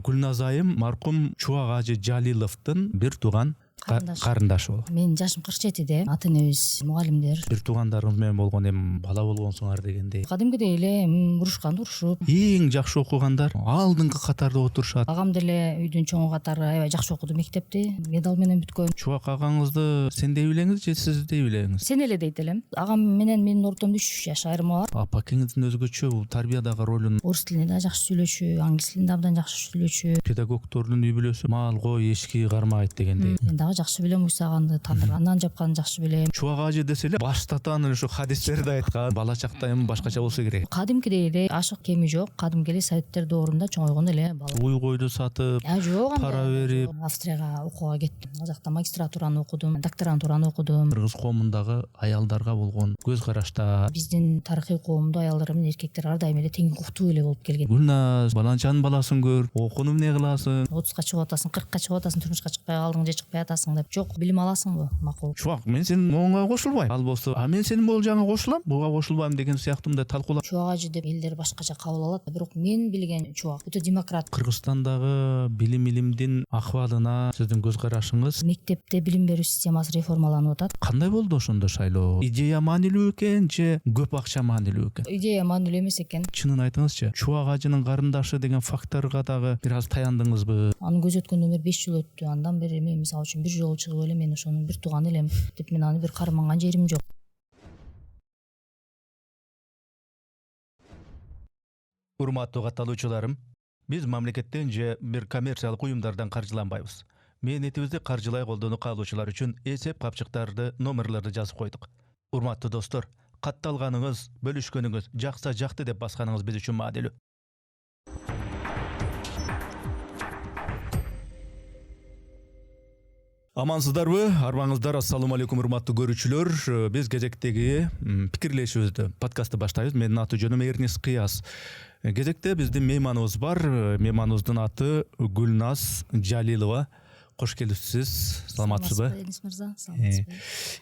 Гүлназ айым маркум Чубак ажы Жалиловдун бир тууган карындашы болот. Менин жашым 47-де. Ата энебиз мугалимдер. Бир туугандарыңыз менен болгон бала болгонсуңар дегендей. Кадимкидей эле урушканды урушуп. Эң жакшы окугандар алдыңкы катарда отурушат. Агам деле үйдүн чоңу катары аябай жакшы окуду мектепти. Медал менен бүткөн. Чубак агаңызды сен деп элеңиз же сиз деп элеңиз? Сен эле дейт элем. Агам менен менин ортомдо 3 жаш айырмы бар. Апакеңиздин өзгөчө бул тарбиядагы ролун, Орус тилинде да жакшы сүйлөчү, англис тилинде абдан жакшы сүйлөчү. педагогдордун үй бүлөсү мал, кой, эшики кармайт дегендей. Мен дагы жакшы билем уйсаганды, тандыргандан жапканды жакшы билем. Чубак ажы десе эле баштатан эле ушу хадистерди айткан. Бала чакта эми башкача болсо керек. Кадимкидей эле ашык кеми жок. Кадимки эле советтер доорунда чоңойгон эле бала. Уй койду сатып, Жок, пара берип, Австрияга окууга кеттим. Ал жакта магистратураны окудум, докторантураны окудум. кыргыз коомундагы аялдарга болгон көз карашта. Биздин тарыхый коомдо аялдар менен эркектер ар дайым эле тең укуктуу эле болуп келген. Гүлназ, баланчанын баласын көр, окуну эмне кыласың? 30га чыгып атасың, 40ка чыгып атасың, турмушка чыкпай калдың же чыкпай атасың деп. Жок, билим аласыңбы? Макул. Чубак, мен сенин моңуңа кошулбайм. Ал болсо, мен сенин болжаңа кошулам, буга кошулбайм деген сыяктуу мындай талкуулап. Чубак ажы деп элдер башкача кабыл алат, бирок мен билген Чубак өтө демократ. Кыргызстандагы илимдин акыбалына сиздин көз карашыңыз Мектепте билим берүү системасы реформаланып атат. кандай болду ошондо шайлоо? Идея маанилүү экен же көп акча маанилүү экен? Идея маанилүү эмес экен. Чынын айтыңызчы, Чубак ажынын карындашы деген факторго дагы бир аз таяндыңызбы? Анын көзү өткөндөн бери 5 жыл өттү. Андан бери мен мисалы үчүн бир жолу чыгып эле мен ошонун бир тууган элем деп мен аны бир карманган жерим жок. Урматтуу катталуучуларым, биз мамлекеттен же бир коммерциялык уюмдардан каржыланбайбыз. Мээнетибизди каржылай колдонуу каалоочулар үчүн эсеп капчыктарды, номерлерди жазып койдук. Урматтуу достор, катталганыңыз, бөлүшкөнүңүз, жакса жакты деп басканыңыз биз үчүн маанилүү. Амансыздарбы? Арбаңыздар. Ассалому алейкум урматтуу көрүүчүлөр. Биз кезектеги пикирлешүүбүздү, подкастты баштайбыз. Менин аты жөнүм Эрнис Кыяз. Кезекте биздин мейманыбыз бар. Мейманыбыздын аты Гүлназ Жалилова. Кош келипсиз. Саламатсызбы? Эрнис мырза, саламатсызбы?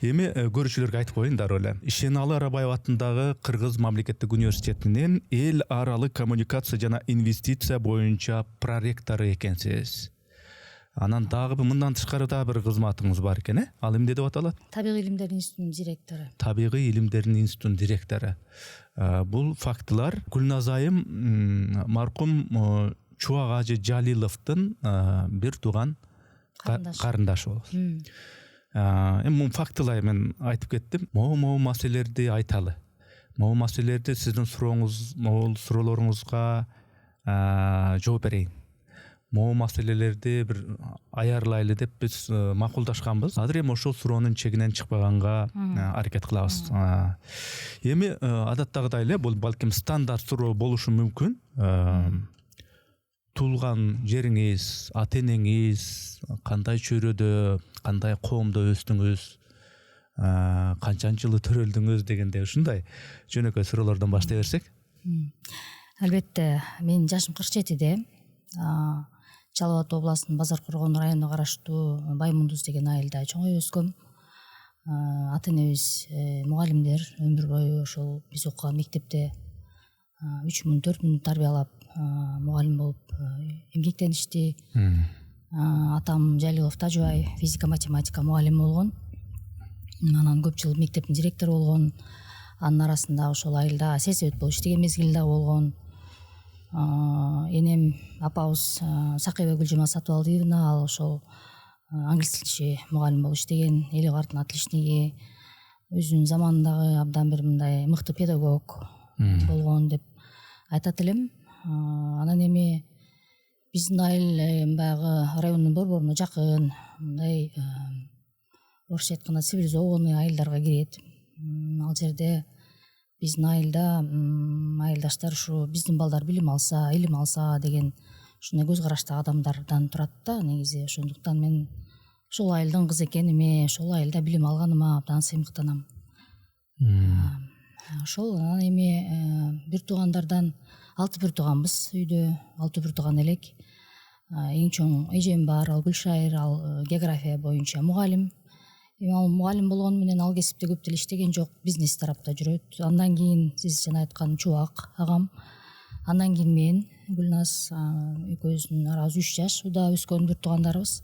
Эми көрүүчүлөргө айтып коеюн дароо эле. Ишеналы Арабаев атындагы Кыргыз мамлекеттик университетинин эл аралык коммуникация жана инвестиция боюнча проректору экенсиз. Анан дагы мындан тышкары да бир кызматыңыз бар экен, Ал эмне деп аталат? Табигый илимдер институтунун директору. Табигый илимдердин институтунун директору. Бул фактылар Гүлназ айым маркум Чубак ажы Жалиловдун бир тууган карындашы болот. Эми бул фактылар мен айтып кеттим. Могу маселелерди айталы. Могу маселелерди сиздин суроолоруңузга жооп берейин. Могу маселелерди бир аярлайлы деп биз макулдашканбыз. Азыр эми ошол суроонун чегинен чыкпаганга аракет кылабыз. Эми адаттагыдай эле бул балким стандарт суроо болушу мүмкүн. Туулган жериңиз, ата энеңиз кандай чөйрөдө, кандай коомдо өстүңүз, канчанчы жылы төрөлдүңүз дегендей ушундай жөнөкөй суроолордон баштай берсек. Албетте, менин жашым 47-де. Жалал Абад областынын Базар Коргон районуна караштуу Баймундуз деген айылда чоңоюп өскөм. Ата энебиз мугалимдер, өмүр бою ошол биз окуган мектепте 3-4 мүнөт тарбиялап мугалим болуп эмгектеништи. Атам Жалилов Тажыбай физика математика мугалими болгон. Анан көп жыл мектептин директору болгон. Анын арасында ошол айылда сельсовет болуп иштеген мезгили да болгон. Энем апабыз Сакыйбай Гүлжамал Сатыбалдиевна, ал ошол англис тилчи мугалим болуп иштеген, эли картын отличниги, өзүнүн заманындагы абдан бир мындай мыкты педагог болгон деп айтат элем. Анан эми биздин айыл баягы райондун борборуна жакын, мындай орусча айтканда цивилизованный айылдарга кирет. Ал жерде биздин айылда айылдаштар ушу биздин балдар билим алса, илим алса деген ушундай көз караштагы адамдардан турат да негизи. Ошондуктан мен ошол айылдын кызы экениме, ошол айылда билим алганыма абдан сыймыктанам. Ошол анан эми бир туугандардан 6 бир тууганбыз үйдө, 6 бир тууган элек. Эң чоң эжем бар, ал Гүлшайыр, ал география боюнча мугалим. Ал мугалим болгону менен ал кесипте көп деле иштеген жок, бизнес тарапта жүрөт. Андан кийин сиз жана айткан Чубак агам, Андан кийин мен Гүлназ экөөбүздүн арабыз 3 жаш уда өскөн бир туугандарыбыз.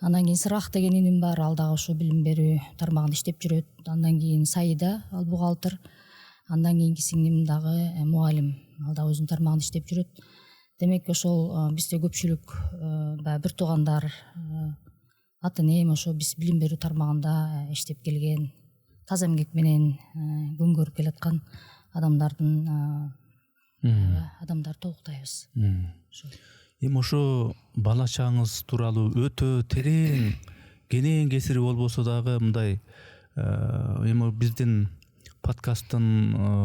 Андан кийин Сырак деген иним бар, ал дагы ушу билим берүү тармагында иштеп жүрөт. Андан кийин Саида, ал бухгалтер. Андан кийинки сиңдим дагы мугалим, ал дагы өзүнүн тармагында иштеп жүрөт. Демек ошол бизде көпчүлүк баягы бир туугандар, ата энем ошо биз билим берүү тармагында иштеп келген, таза эмгек менен күн көрүп келаткан адамдарды толуктайбыз. Эми ошо бала чагыңыз тууралуу өтө терең кенен кесири болбосо дагы мындай эми биздин подкасттын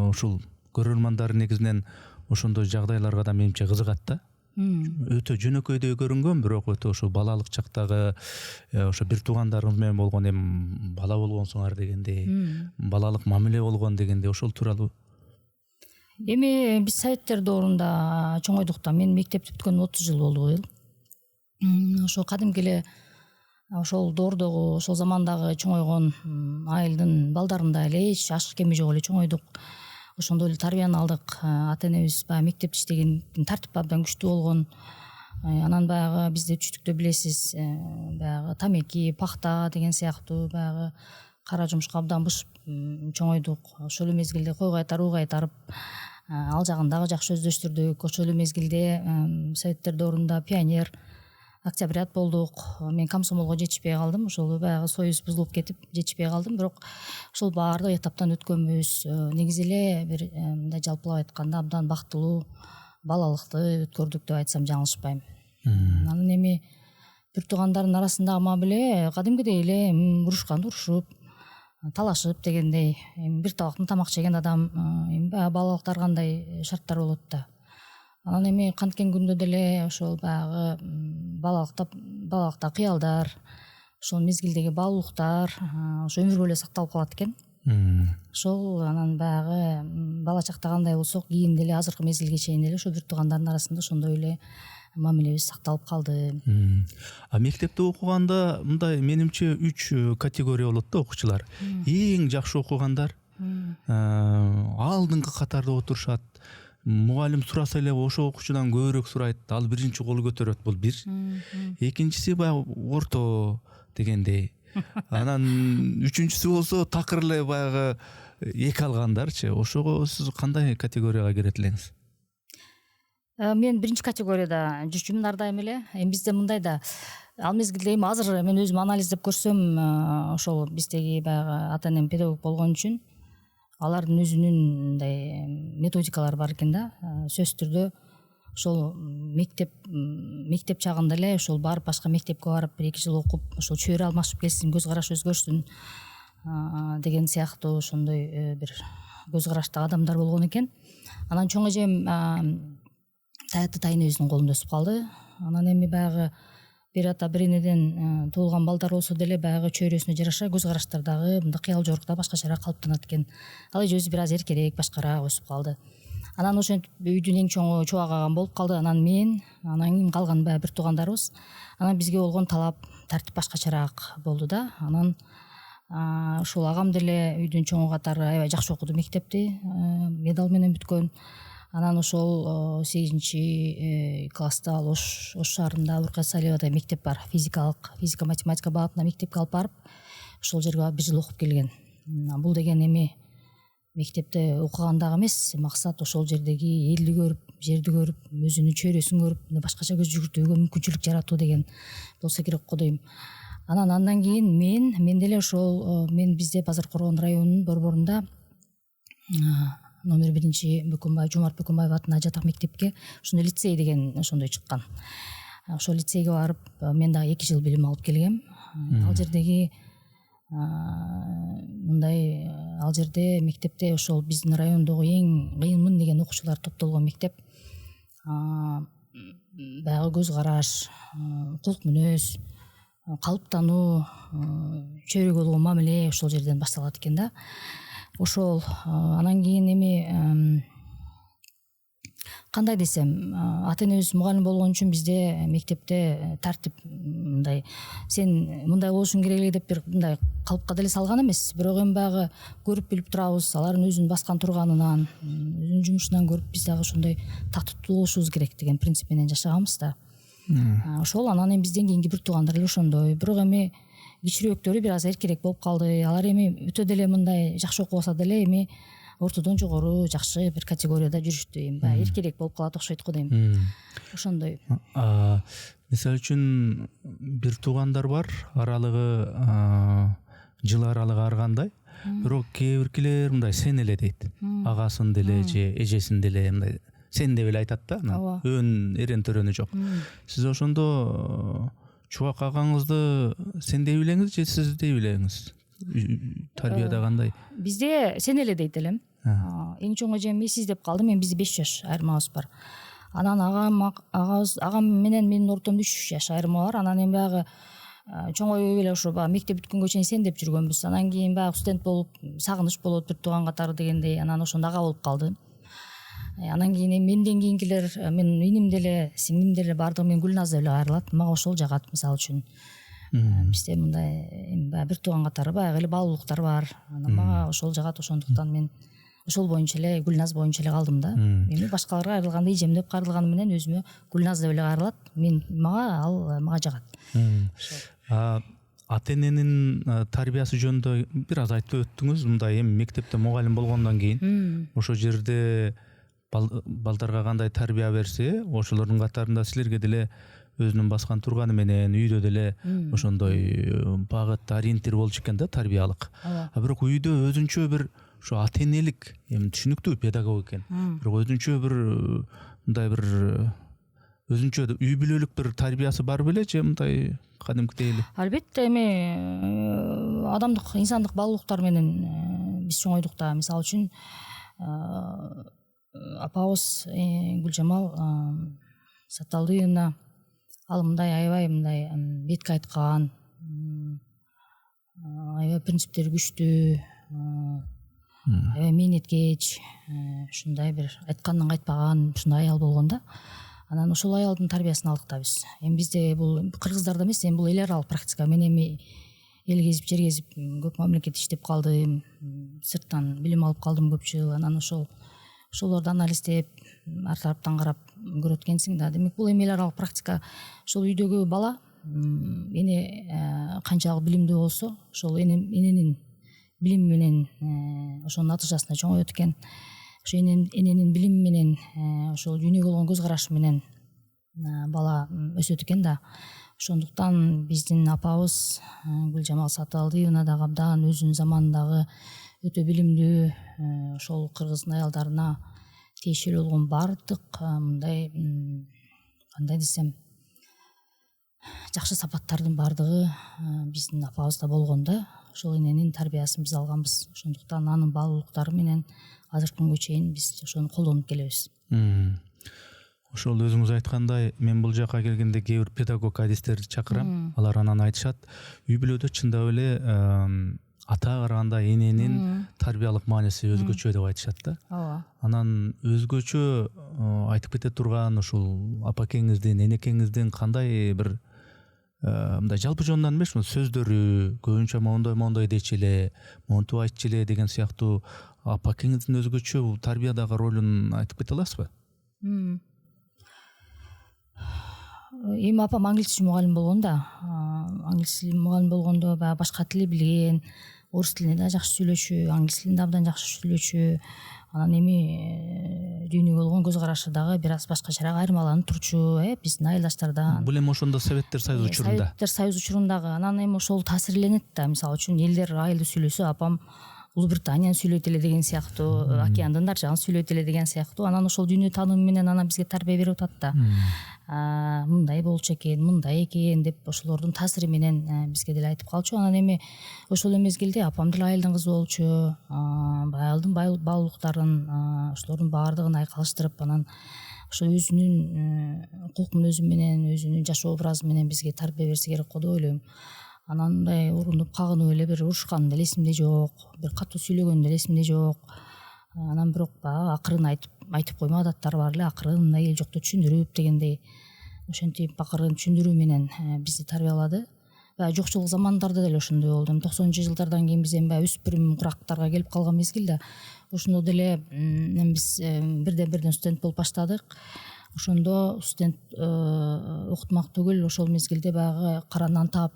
ушул көрөрмандары негизинен ошондой жагдайларга да менимче кызыгат да. Өтө жөнөкөйдөй көрүнгөн, бирок өтө ошо балалык чактагы ошо бир туугандарыңыз менен болгон эми бала болгонсуңар дегендей, балалык мамиле болгон дегендей, ошол тууралуу. Эми биз советтер доорунда чоңойдук да. Мен мектепти бүткөнүмө 30 жыл болду быйыл. Ошо кадимки эле ошол доордогу, ошол замандагы чоңойгон айылдын балдарындай эле эч ашык кеми жок эле чоңойдук. Ошондой эле тарбияны алдык. Ата энебиз баягы мектепте иштеген, тартип абдан күчтүү болгон. Анан баягы бизде түштүктө билесиз, баягы тамеки, пахта деген сыяктуу баягы кара жумушка абдан бышып чоңойдук. Ошол эле мезгилде кой кайтар, уу кайтарып, ал жагын дагы жакшы өздөштүрдүк. Ошол эле мезгилде советтер доорунда пионер, октябрят болдук. Мен комсомолго жетишпей калдым. Ошол баягы союз бузулуп кетип жетишпей калдым, бирок ошол баардык этаптан өткөнбүз. Негизи эле бир мындай жалпылап айтканда абдан бактылуу балалыкты өткөрдүк деп айтсам жаңылышпайм. Анан эми бир туугандардын арасындагы мамиле кадимкидей эле урушканды урушуп, талашып дегендей. Бир табактан тамак жеген адам эми баягы балалыкта ар кандай шарттар болот да. Анан эми канткен күндө деле ошол баягы балалыкта кыялдар, ошол мезгилдеги баалуулуктар ошо өмүр бою сакталып калат экен. Ошол анан баягы бала чакта кандай болсок, кийин деле азыркы мезгилге чейин деле ошо бир туугандардын арасында ошондой эле мамилебиз сакталып калды. А мектепте окуганда мындай менимче 3 категория болот да окуучулар. Эң жакшы окугандар алдыңкы катарда отурушат. Мугалим сураса эле ошо окуучудан көбүрөөк сурайт, ал биринчи кол көтөрөт, бул бир. Экинчиси баягы орто дегендей. Анан үчүнчүсү болсо такыр эле баягы эки алгандарчы. Ошого сиз кандай категорияга кирет элеңиз? Мен биринчи категорияда жүрчүмүн ар дайым эле. Эми бизде мындай да, ал мезгилде эми азыр мен өзүм анализдеп көрсөм, ошол биздеги баягы ата энем педагог болгон үчүн алардын өзүнүн мындай методикалары бар экен да. Сөзсүз түрдө ошол мектеп чагында эле ошол барып башка мектепке барып 1-2 жыл окуп, ошол чөйрө алмашып келсин, көз караш өзгөрсүн деген сыяктуу ошондой бир көз караштагы адамдар болгон экен. Анан чоң эжем таятты тайыныбыздын колунда өсүп калды. Анан эми баягы бир ата бир энеден туулган балдар болсо деле баягы чөйрөсүнө жараша көз караштардагы мындай кыял жорукта башкачараак калыптанат экен. Ал эже өзү бир аз эркерээк, башкараак өсүп калды. Анан ошентип үйдүн эң чоңу чубак агам болуп калды. Анан мен, анан кийин калган баягы бир туугандарыбыз. Анан бизге болгон талап, тартип башкачараак болду да. Анан ушул агам деле үйдүн чоңу катары аябай жакшы окуду мектепти, медаль менен бүткөн. Анан ошол 8 класста ал Ош шаарында Уркай Салиевада мектеп бар, физика математика багытында мектепке алып барып, ошол жерге 1 жыл окуп келген. Бул деген эми мектепте окугандагы эмес, максат ошол жердеги элди көрүп, жерди көрүп, өзүнүн чөйрөсүн көрүп, башкача көз жүгүртүүгө мүмкүнчүлүк жаратуу деген болсо керек го дейм. Андан кийин мен деле ошол бизде Базар Коргон районунун борборунда номер 1 Бөкөнбаев, Жомарт Бөкөнбаев атындагы жатак мектепке ошондой лицей деген ошондой чыккан. Ошол лицейге барып мен дагы 2 жыл билим алып келгем. Ал жердеги мындай ал жерде мектепте ошол биздин райондогу эң кыйынмын деген окуучулар топтолгон мектеп. Баягы көз караш, кулк мүнөз, калыптануу, чөйрөгө болгон мамиле ошол жерден башталат экен да. Ошол анан кийин эми кандай десем, ата энебиз мугалим болгон үчүн бизде мектепте тартип мындай сен мындай болушуң керек эле деп бир мындай калыпка деле салган эмес. Бирок эми баягы көрүп билип турабыз, алардын өзүн баскан турганынан, өзүнүн жумушунан көрүп биз дагы ошондой тактыктуу болушубуз керек деген принцип менен жашаганбыз да. Ошол анан эми бизден кийинки бир туугандар эле ошондой. Бирок эми кичирөөктөрү бир аз эркерээк болуп калды. Алар эми өтө деле мындай жакшы окубаса деле эми ортодон жогору жакшы бир категорияда жүрүштү. Эми баягы эркерээк болуп калат окшойт го дейм. Ошондой. Мисалы үчүн бир туугандар бар, аралыгы жыл аралыгы ар кандай. Бирок кээ биркилер мындай сен эле дейт. Агасын деле же эжесин деле мындай сен деп эле айтат да. Өн эрен төрөнү жок. Сиз ошондо чубак агаңызды сен деп элеңиз же сиз деп элеңиз? Тарбияда кандай? Бизде сен эле дейт элем. Эң чоң эжем сиз деп калды. Мен бизде 5 жаш айырмабыз бар. Анан агам менен менин ортомдо 3 жаш айырма бар. Анан эми баягы чоңойбой эле ошо баягы мектеп бүткөнгө чейин сен деп жүргөнбүз. Анан кийин баягы студент болуп сагыныч болот бир тууган катары дегендей. Анан ошондо ага болуп калды. Анан кийин менден кийинкилер, менин иним деле, сиңдим деле баардыгы мен Гүлназ деп эле кайрылат. Мага ошол жагат мисалы үчүн. Бизде мындай баягы бир тууган катары баягы эле баалуулуктар бар. Анан мага ошол жагат, ошондуктан мен ошол боюнча эле Гүлназ боюнча эле калдым да. Эми башкаларга кайрылганда эжем деп кайрылганы менен өзүмө Гүлназ деп эле кайрылат. Мага жагат. Ата эненин тарбиясы жөнүндө бир аз айтып өттүңүз. Мындай эми мектепте мугалим болгондон кийин ошол жерде балдарга кандай тарбия берсе, ошолордун катарында силерге деле өзүнүн баскан турганы менен үйдө деле ошондой багыт ориентир болчу экен да, тарбиялык. Бирок үйдө өзүнчө бир ошо ата энелик, эми түшүнүктүү педагог экен. Бирок өзүнчө бир мындай бир өзүнчө үй бүлөлүк бир тарбиясы бар беле же мындай кадимкидей эле? Албетте, эми адамдык, инсандык баалуулуктар менен биз чоңойдук да. Мисалы үчүн апабыз Гүлжамал Саталдыевна ал мындай аябай мындай бетке айткан, аябай принциптери күчтүү, аябай мээнеткеч, ушундай бир айткандан кайтпаган ушундай аял болгон да. Анан ошол аялдын тарбиясын алдык да биз. Эми бизде бул кыргыздарда эмес, эми бул эл аралык практика. Мен эми эл кезип, жер кезип, көп мамлекетте иштеп калдым, сырттан билим алып калдым көп жыл. Анан ошолорду анализдеп, ар тараптан карап көрөт экенсиң да. Демек бул эми эл аралык практика. Ошол үйдөгү бала эне канчалык билимдүү болсо, ошол эненин билими менен ошонун натыйжасында чоңоет экен. Ошо эненин билими менен, ошол дүйнөгө болгон көз карашы менен бала өсөт экен да. Ошондуктан биздин апабыз Гүлжамал Саталдыевна дагы абдан өзүнүн заманындагы өтө билимдүү, ошол кыргыздын аялдарына тиешелүү болгон баардык мындай кандай десем жакшы сапаттардын баардыгы биздин апабызда болгон да. Ошол эненин тарбиясын биз алганбыз. Ошондуктан анын баалуулуктары менен азыркы күнгө чейин биз ошону колдонуп келебиз. Ошол өзүңүз айткандай, мен бул жака келгенде кээ бир педагог адистерди чакырам. Алар анан айтышат, үй бүлөдө чындап эле атага караганда эненин тарбиялык мааниси өзгөчө деп айтышат да. Ооба. Анан өзгөчө айтып кете турган ушул апакеңиздин, энекеңиздин кандай бир мындай жалпы жонунан эмес, сөздөрү көбүнчө мондой дечи эле, монтип айтчу эле деген сыяктуу апакеңиздин өзгөчө бул тарбиядагы ролун айтып кете аласызбы? Эми апам англис тіл мугалим болгон да. Англис тіл мугалим болгондо баягы башка тил билген, орус тилинде да жакшы сүйлөчү, англис тилинде абдан жакшы сүйлөчү. Анан эми дүйнөгө болгон көз карашы дагы бир аз башкачараак айырмаланып турчу, биздин айылдаштардан. Бул эми ошондо Советтер Союзу учурунда. Советтер Союзу учурундагы. Анан эми ошол таасирленет да. Мисалы үчүн элдер айылды сүйлөсө, апам Улуу Британияны сүйлөйт эле деген сыяктуу, океандын дар жагын сүйлөйт эле деген сыяктуу. Анан ошол дүйнө таанымы менен анан бизге тарбия берип атат да. Мындай болчу экен, мындай экен деп ошолордун таасири менен бизге деле айтып калчу. Анан эми ошол мезгилде апам деле айылдын кызы болчу. Айылдын баалуулуктарын, ошолордун баардыгын айкалыштырып, анан ошо өзүнүн кулк мүнөзү менен, өзүнүн жашоо образы менен бизге тарбия берсе керек го деп ойлойм. Анан мындай урунуп кагынып эле бир урушканым деле эсимде жок, бир катуу сүйлөгөнүм деле эсимде жок. Анан бирок баягы акырын айтып айтып коймо адаттары бар эле, акырын мына эл жокто түшүндүрүп дегендей ошентип акырын түшүндүрүү менен бизди тарбиялады. Баягы жокчулук замандарда деле ошондой болду. 90-жылдардан кийин биз эми баягы өспүрүм курактарга келип калган мезгилде ошондо деле биз бирден студент болуп баштадык. Ошондо студент окутмак түгүл, ошол мезгилде баягы кара нан таап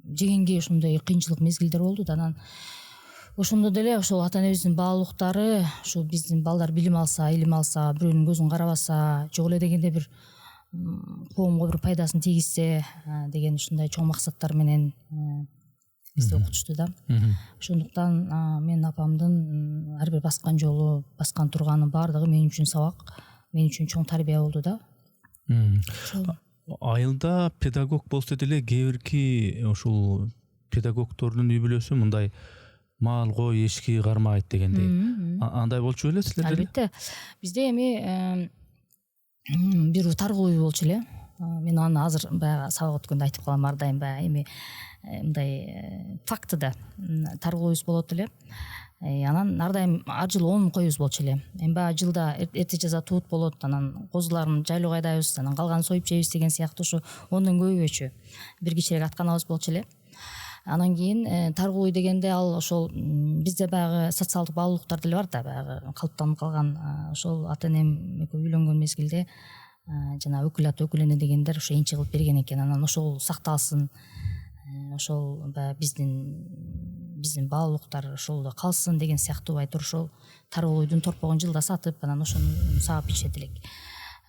жегенге ошондой кыйынчылык мезгилдер болду да. Анан ошондо деле ошол ата энебиздин баалуулуктары, ушул биздин балдар билим алса, илим алса, бирөөнүн көзүн карабаса, жок эле дегенде бир коомго бир пайдасын тийгизсе деген ушундай чоң максаттар менен бизди окутушту да. Ошондуктан мен апамдын ар бир баскан жолу, баскан турганы баардыгы мен үчүн сабак, мен үчүн чоң тарбия болду да. Айылда педагог болсо деле кээ бирки ушул педагогдордун үй бүлөсү мындай мал, кой, эшки кармайт дегендей. Андай болчу беле силерде? Албетте. Бизде эми бир таргыл үй болчу эле. Мен аны азыр баягы сабак өткөндө айтып калам, ар дайым баягы эми мындай факты да. Таргыл үйүбүз болот эле. Анан ар дайым ар жылы 10 коюбуз болчу эле. Эми баягы жылда эрте жаза туут болот, анан козуларын жайлоого айдайбыз, анан калганын союп жейбиз деген сыяктуу ушу 10дон көбөйбөчү. Бир кичирээк атканабыз болчу эле. Анан кийин таргыл үй дегенде ал ошол бизде баягы социалдык баалуулуктар деле бар да, баягы калыптанып калган. Ошол ата энем экөө үйлөнгөн мезгилде жана өкүл ата, өкүл эне дегендер ошо энчи кылып берген экен. Анан ошол сакталсын, ошол баягы биздин баалуулуктар ошол калсын деген сыяктуу айтор ошол таргыл уйдун торпогун жылда сатып, анан ошону саап ичет элек.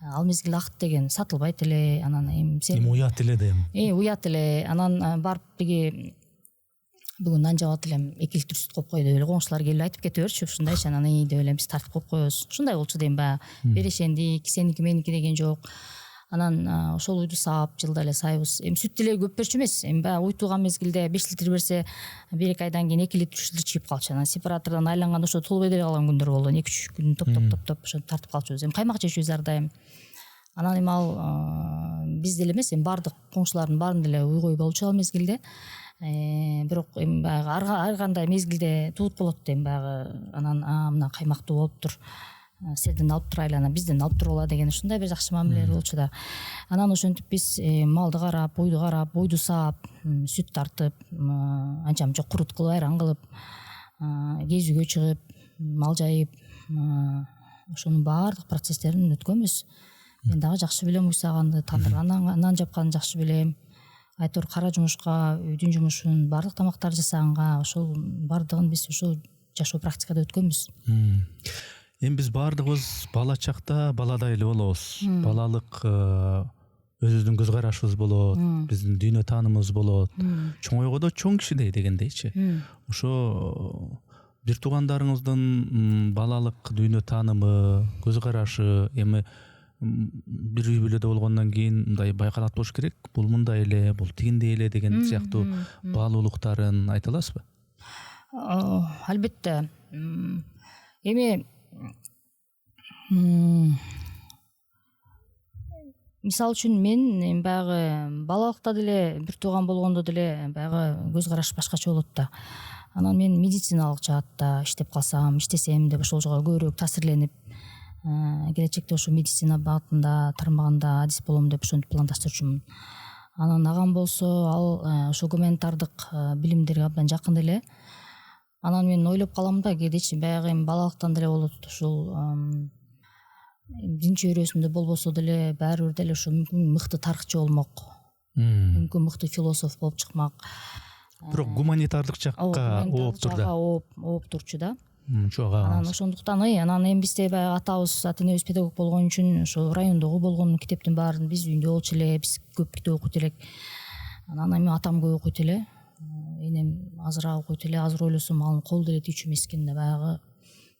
Ал мезгилде акт деген сатылбайт эле. Анан эми уят эле да эми. Уят эле. Анан барып биги бүгүн нан жабат элем, 2 литр сүт коюп кой деп эле коңшулар келип айтып кете берчү. Ушундайчы, анан деп эле биз тартып коюп коебуз. Ушундай болчу дейм, баягы берешендик, сеники меники деген жок. Анан ошол уйду саап жылда эле сайбыз. Эми сүт деле көп берчү эмес. Эми баягы уйтулган мезгилде 5 литр берсе, 1-2 айдан кийин 2 литр, 3 литр чыгып калчу. Анан сепаратордон айланганда ошо толбой деле калган күндөр болду. 2-3 күн топ ошо тартып калчубуз. Эми каймак жешүбүз ар дайым. Анан эми ал биз деле эмес, эми баардык коңшулардын баарын деле уйгой болчу ал мезгилде. Бирок эми баягы ар кандай мезгилде туут болот дейм, баягы анан мына каймактуу болуптур, сенден алып турайлы, анан бизден алып тургула деген ушундай бир жакшы мамилелер болчу да. Анан ошентип биз малды карап, бойду саап, сүт тартып, анча мынча курут кылып, айран кылып, кезүүгө чыгып, мал жайып, ошонун баардык процесстерин өткөнбүз. Мен дагы жакшы билем уй саганды, тандырганды, нан жапканды жакшы билем. Айтор кара жумушка, үйдүн жумушун, баардык тамактарды жасаганга, ошол баардыгын биз ошол жашоо практикада өткөнбүз. Эми биз баардыгыбыз бала чакта баладай эле болобуз. Балалык өзүбүздүн көз карашыбыз болот, биздин дүйнө таанымыбыз болот. Чоңойгодо чоң кишидей дегендейчи. Ошо бир туугандарыңыздын балалык дүйнө таанымы, көз карашы эми бир үй бүлөдө болгондон кийин мындай байкалат болуш керек. Бул мындай эле, бул тигиндей эле деген сыяктуу баалуулуктарын айта аласызбы? Албетте. Эми мисалы үчүн мен баягы балалыкта деле бир тууган болгондо деле баягы көз караш башкача болот да. Анан мен медициналык жаатта иштеп калсам, иштесем деп ошол жака көбүрөөк таасирленип, келечекте ошо медицина багытында тармагында адис болом деп ошентип пландаштырчумун. Анан агам болсо ал ошо гуманитардык билимдерге абдан жакын эле. Анан мен ойлоп калам да, кээдечи баягы эми балалыктан деле болот, ушул дин чөйрөсүндө болбосо деле баары бир деле ошо мүмкүн мыкты тарыхчы болмок, мүмкүн мыкты философ болуп чыкмак. Бирок гуманитардык жакка ооптур да. Ооптурчу да. Чуга. Анан ошондуктан анан эми бизде баягы атабыз, ата энебиз педагог болгон үчүн ошо райондогу болгон китептин баарын биз үйдө болчу эле, биз көп китеп окуйт элек. Анан эми атам көп окуйт эле, энем азыраак окуйт эле. Азыр ойлосом ал кол деле тийчү эмес экен да. Баягы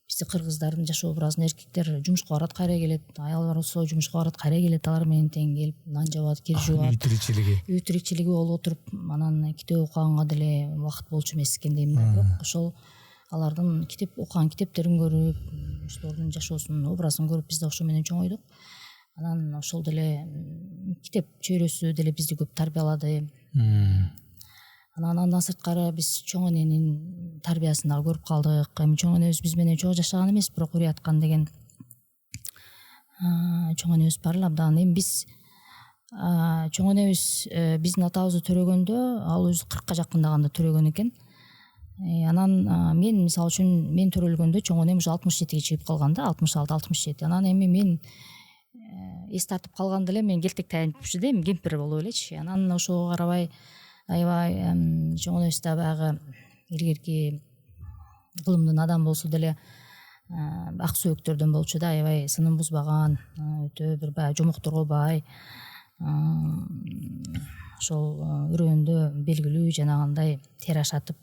бизде кыргыздардын жашоо образын эркектер жумушка барат, кайра келет, аял болсо жумушка барат, кайра келет, алар менен тең келип нан жабат, кир жуат. Үй тиричилиги болуп отуруп, анан китеп окуганга деле убакыт болчу эмес экен дейм. Бирок ошол алардын китеп окуган китептерин көрүп, ошолордун жашоосунун образын көрүп биз да ошо менен чоңойдук. Анан ошол деле китеп чөйрөсү деле бизди көп тарбиялады. Анан андан сырткары биз чоң эненин тарбиясын дагы көрүп калдык. Эми чоң энебиз биз менен чогуу жашаган эмес, бирок уруяткан деген чоң энебиз бар эле абдан. Эми биз чоң энебиз биздин атабызды төрөгөндө ал өзү 40-ка жакындаганда төрөгөн экен. Анан мен мисалы үчүн мен төрөлгөндө чоң энем уже 67-ге чыгып калган да, 66-67. Анан эми мен эс тартып калганда эле мен келтек таянчу да, эми кемпир болуп элечи. Анан ошого карабай аябай чоң энебиз да баягы илгерки кылымдын адамы болсо деле ак сөөктөрдөн болчу да, аябай сынын бузбаган, өтө бир баягы жомокторго бай, ошол үрөөндө белгилүү жанагындай тери ашатып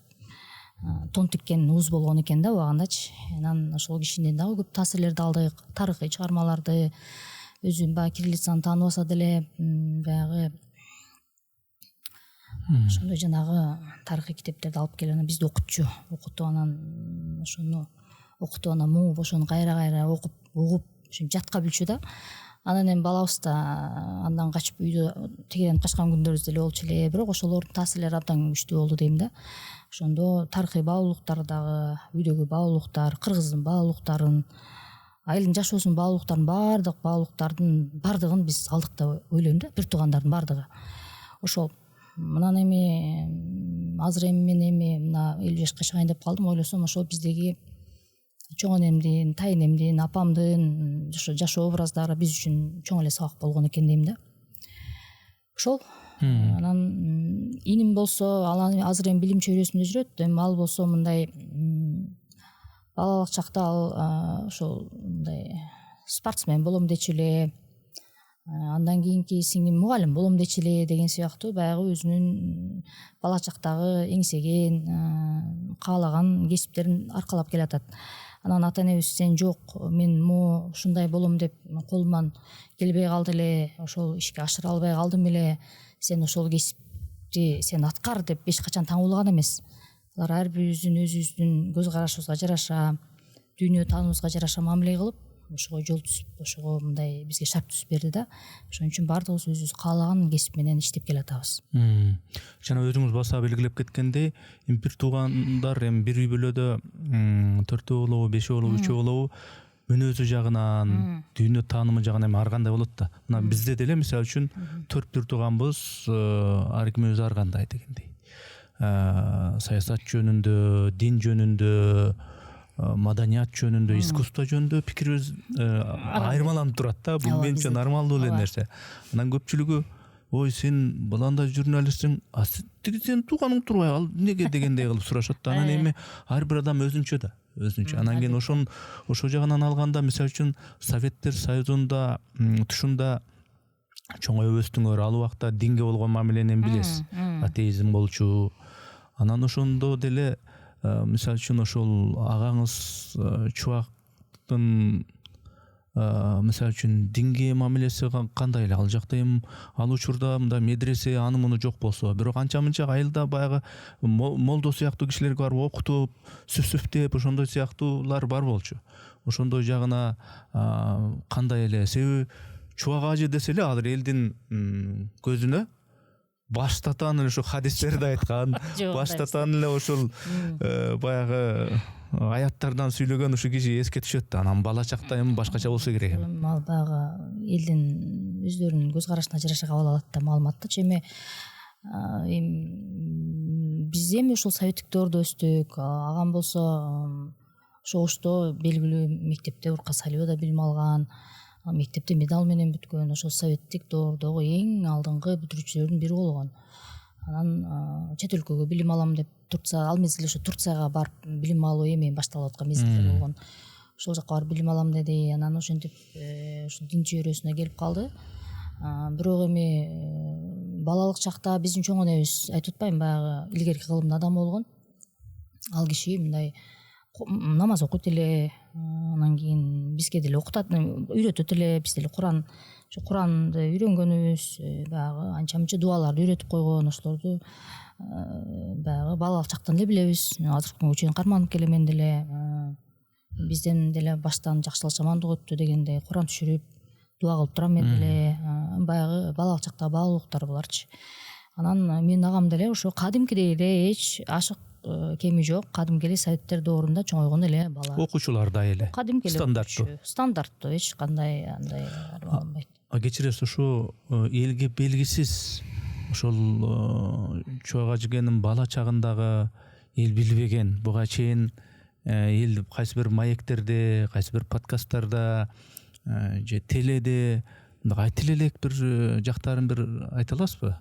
тон тиккен уз болгон экен да убагындачы. Анан ошол кишинин дагы көп таасирлерди алдык, тарыхый чыгармаларды, өзүн баягы кириллицаны тааныбаса деле баягы ошондой жанагы тарыхый китептерди алып келип анан бизди окутуп анан ошону окутуп анан муңуп ошону кайра окуп угуп ушинтип жатка билчү да. Анан эми балабыз да андан качып үйдө тегеренип качкан күндөрүбүз деле болчу эле, бирок ошолордун таасирлери абдан күчтүү болду дейм да. Ошондо тарыхый баалуулуктар дагы, үйдөгү баалуулуктар, кыргыздын баалуулуктарын, айылдын жашоосунун баалуулуктарын, баардык баалуулуктардын бардыгын биз алдык деп ойлойм да, бир туугандардын бардыгы. Ошол мынан эми азыр эми мен эми мына 50 жашка чыгайын деп калдым, ойлосом ошол биздеги чоң энемдин, тайнемдин, апамдын ошо жашоо образдары биз үчүн чоң эле сабак болгон экен дейм да. Ошол анан иним болсо ал азыр эми билим чөйрөсүндө жүрөт, эми ал болсо мындай балалык чакта ал ошол мындай спортсмен болом дечү эле, андан кийинки сиңдим мугалим болом дечү эле деген сыяктуу баягы өзүнүн бала чактагы эңсеген, каалаган кесиптерин аркалап келатат. Анан ата энебиз сен жок, мен могу ушундай болом деп колуман келбей калды эле, ошол ишке ашыра албай калдым эле, сен ошол кесипти сен аткар деп эч качан таңуулаган эмес. Алар ар бирибиздин өзүбүздүн көз карашыбызга жараша, дүйнө тааныбыбызга жараша мамиле кылып, ошого жол түзүп, ошого мындай бизге шарт түзүп берди да. Ошон үчүн баардыгыбыз өзүбүз каалаган кесип менен иштеп келатабыз. Жана өзүңүз баса белгилеп кеткендей, бир туугандар эми бир үй бүлөдө 4 болобу, 5 болобу, 3 болобу, мүнөзү жагынан, дүйнө таанымы жагынан ар кандай болот да. Мына бизде деле мисалы үчүн 4 тууганбыз, ар кимибиз ар кандай дегендей. Саясат жөнүндө, дин жөнүндө, маданият жөнүндө, искусство жөнүндө пикирибиз айырмаланып турат да. Бул менче нормалдуу эле нерсе. Анан көпчүлүгү ой сен баландай журналистсиң, тиги сенин тууганың турбай ал неге дегендей кылып сурашат да. Анан эми ар бир адам өзүнчө да, өзүнчө. Анан кийин ошол жагынан алганда мисалы үчүн Советтер Союзунда тушунда чоңоюп өстүңөр, ал убакта динге болгон мамилени билесиз. Атеизм болчу. Анан ошондо деле мисалы үчүн ошол агаңыз чубактын мисалы үчүн динге мамилеси кандай эле? Ал жакта эми ал учурда мындай медресе аны муну жок болсо, бирок анча мынча айылда баягы молдо сыяктуу кишилерге барып окутуп, сүфсүфтеп ошондой сыяктуулар бар болчу. Ошондой жагына кандай эле? Себеби чубак ажы десе эле азыр элдин көзүнө баштатан эле ушу хадистерди айткан, баштатан эле ошол баягы аяттардан сүйлөгөн ушу киши эске түшөт да. Анан бала чакта эми башкача болсо керек эми. Ал баягы элдин өздөрүнүн көз карашына жараша кабыл алат да маалыматты. Эми биз эми ушул советтик доордо өстүк. Агам болсо Шогушто белгилүү мектепте Урка Салиева билим алган. Мектепте медаль менен бүткөн, ошол советтик доордогу эң алдыңкы бүтүрүүчүлөрдүн бири болгон. Анан чет өлкөгө билим алам деп Турция, ал мезгилде ошо Турцияга барып билим алуу эми башталып аткан мезгил болгон. Ошол жака барып билим алам деди. Анан ошентип ушу дин чөйрөсүнө келип калды. Бирок эми балалык чакта биздин чоң энебиз айтып атпайм баягы илгерки кылымдын адамы болгон. Ал киши мындай намаз окуйт эле, анан кийин бизге деле окутат, үйрөтөт эле, биз деле Куранды үйрөнгөнүбүз, баягы анча мынча дуаларды үйрөтүп койгон, ошолорду баягы балалык чактан эле билебиз. Азыркы күнгө чейин карманып келем деле. Бизден деле баштан жакшылык жамандык өттү дегендей Куран түшүрүп дуа кылып турам мен деле. Баягы балалык чакта баалуулуктар буларчы. Анан менин агам деле ошо кадимкидей эле эч ашык кеми жок, кадимки эле советтер доорунда чоңойгон эле бала. Окуучуларда эле Кадимки эле стандарттуу эч кандай андай алынбайт. Кечиресиз, ушу элге белгисиз ошол чуага жигенин бала чагындагы эл билбеген, буга чейин эл кайсы бир маектерде, кайсы бир подкасттарда же теледе айтылы элек бир жактарын бир айта аласызбы?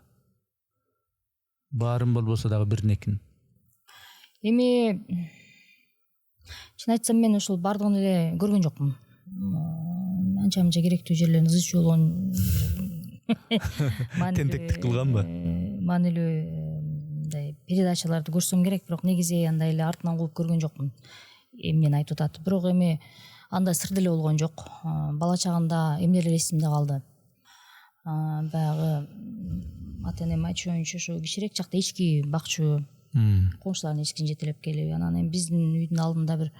Баарын болбосо дагы биринекин. Эми чын айтсам мен ошол бардыгын эле көргөн жокмун. Анча мынча керектүү жерлерин ызычуу болгон тентектик кылганбы? Маанилүү мындай передачаларды көрсөм керек, бирок негизи андай эле артынан кууп көргөн жокмун. Эмнени айтып атат. Бирок эми андай сыр деле болгон жок. Бала чагында эмнелер эсимде калды. Баягы ата энем айтышуунча ушу кичирээк жакта эчки бакчу, коңшулардын эчкин жетелеп келип, анан эми биздин үйдүн алдында бир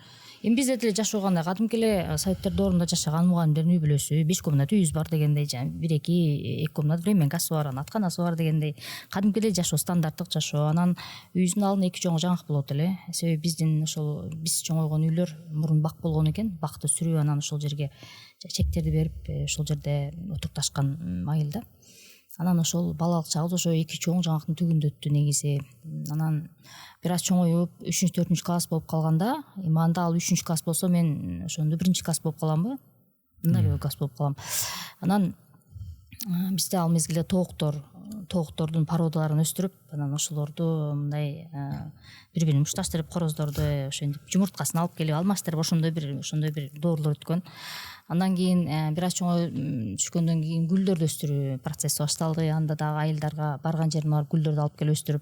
эми бизде деле жашооганда кадимки эле советтер доорунда жашаган мугалимдердин үй бүлөсү 5 комнат үйүбүз бар дегендей, жана 1-2 комнат временкасы бар, атканасы бар дегендей кадимки эле жашоо, стандарттык жашоо. Анан үйүбүздүн алдында 2 чоң жаңак болот эле. Себеби биздин ошол биз чоңойгон үйлөр мурун бак болгон экен. Бакты сүрүп анан ошол жерге чектерди берип ошол жерде отурукташкан айылда. Анан ошол балалык чагыбыз ошо 2 чоң жаңактын түбүндө өттү негизи. Анан бир аз чоңоюп 3-4 класс болуп калганда, эми анда ал 3 класс болсо мен ошондо 1 класс болуп каламбы? Мындай класс болуп калам. Анан бизде ал мезгилде тооктордун породаларын өстүрүп, анан ошолорду мындай бири-бирин мушташтырып, короздорду ошентип жумурткасын алып келип алмаштырып, ошондой бир доорлор өткөн. Андан кийин бир аз чоңоюп түшкөндөн кийин гүлдөрдү өстүрүү процесси башталды. Анда дагы айылдарга барган жериме барып гүлдөрдү алып келип өстүрүп,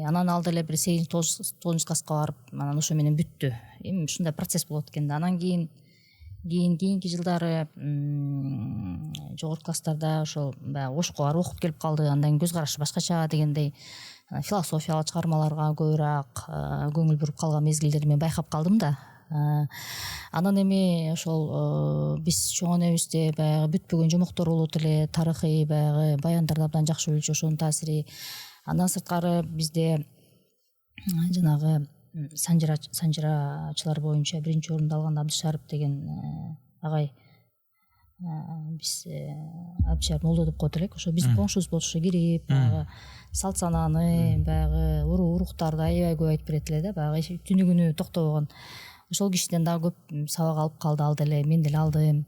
анан ал деле бир 8-9 класска барып, анан ошо менен бүттү. Эми ушундай процесс болот экен да. Анан кийинки жылдары жогорку класстарда ошол баягы ошко барып окуп келип калды. Андан кийин көз карашы башкача дегендей философиялык чыгармаларга көбүрөөк көңүл буруп калган мезгилдерди мен байкап калдым да. Анан эми ошол биз чоңойбузде баягы бүтпөгөн жомоктор болот эле, тарыхый баягы баяндарды абдан жакшы билчү, ошонун таасири. Андан сырткары бизде жанагы санжырачылар боюнча 1-орунду алган Абдышарып деген агай, биз Абдышарып молдо деп коет элек. Ошо биздин коңшубуз болчу, ошо кирип баягы салт санааны, баягы уруктарды аябай көп айтып берет эле да, баягы түнү күнү токтобогон. Ошол кишиден дагы көп сабак алып калды, ал деле мен деле алдым.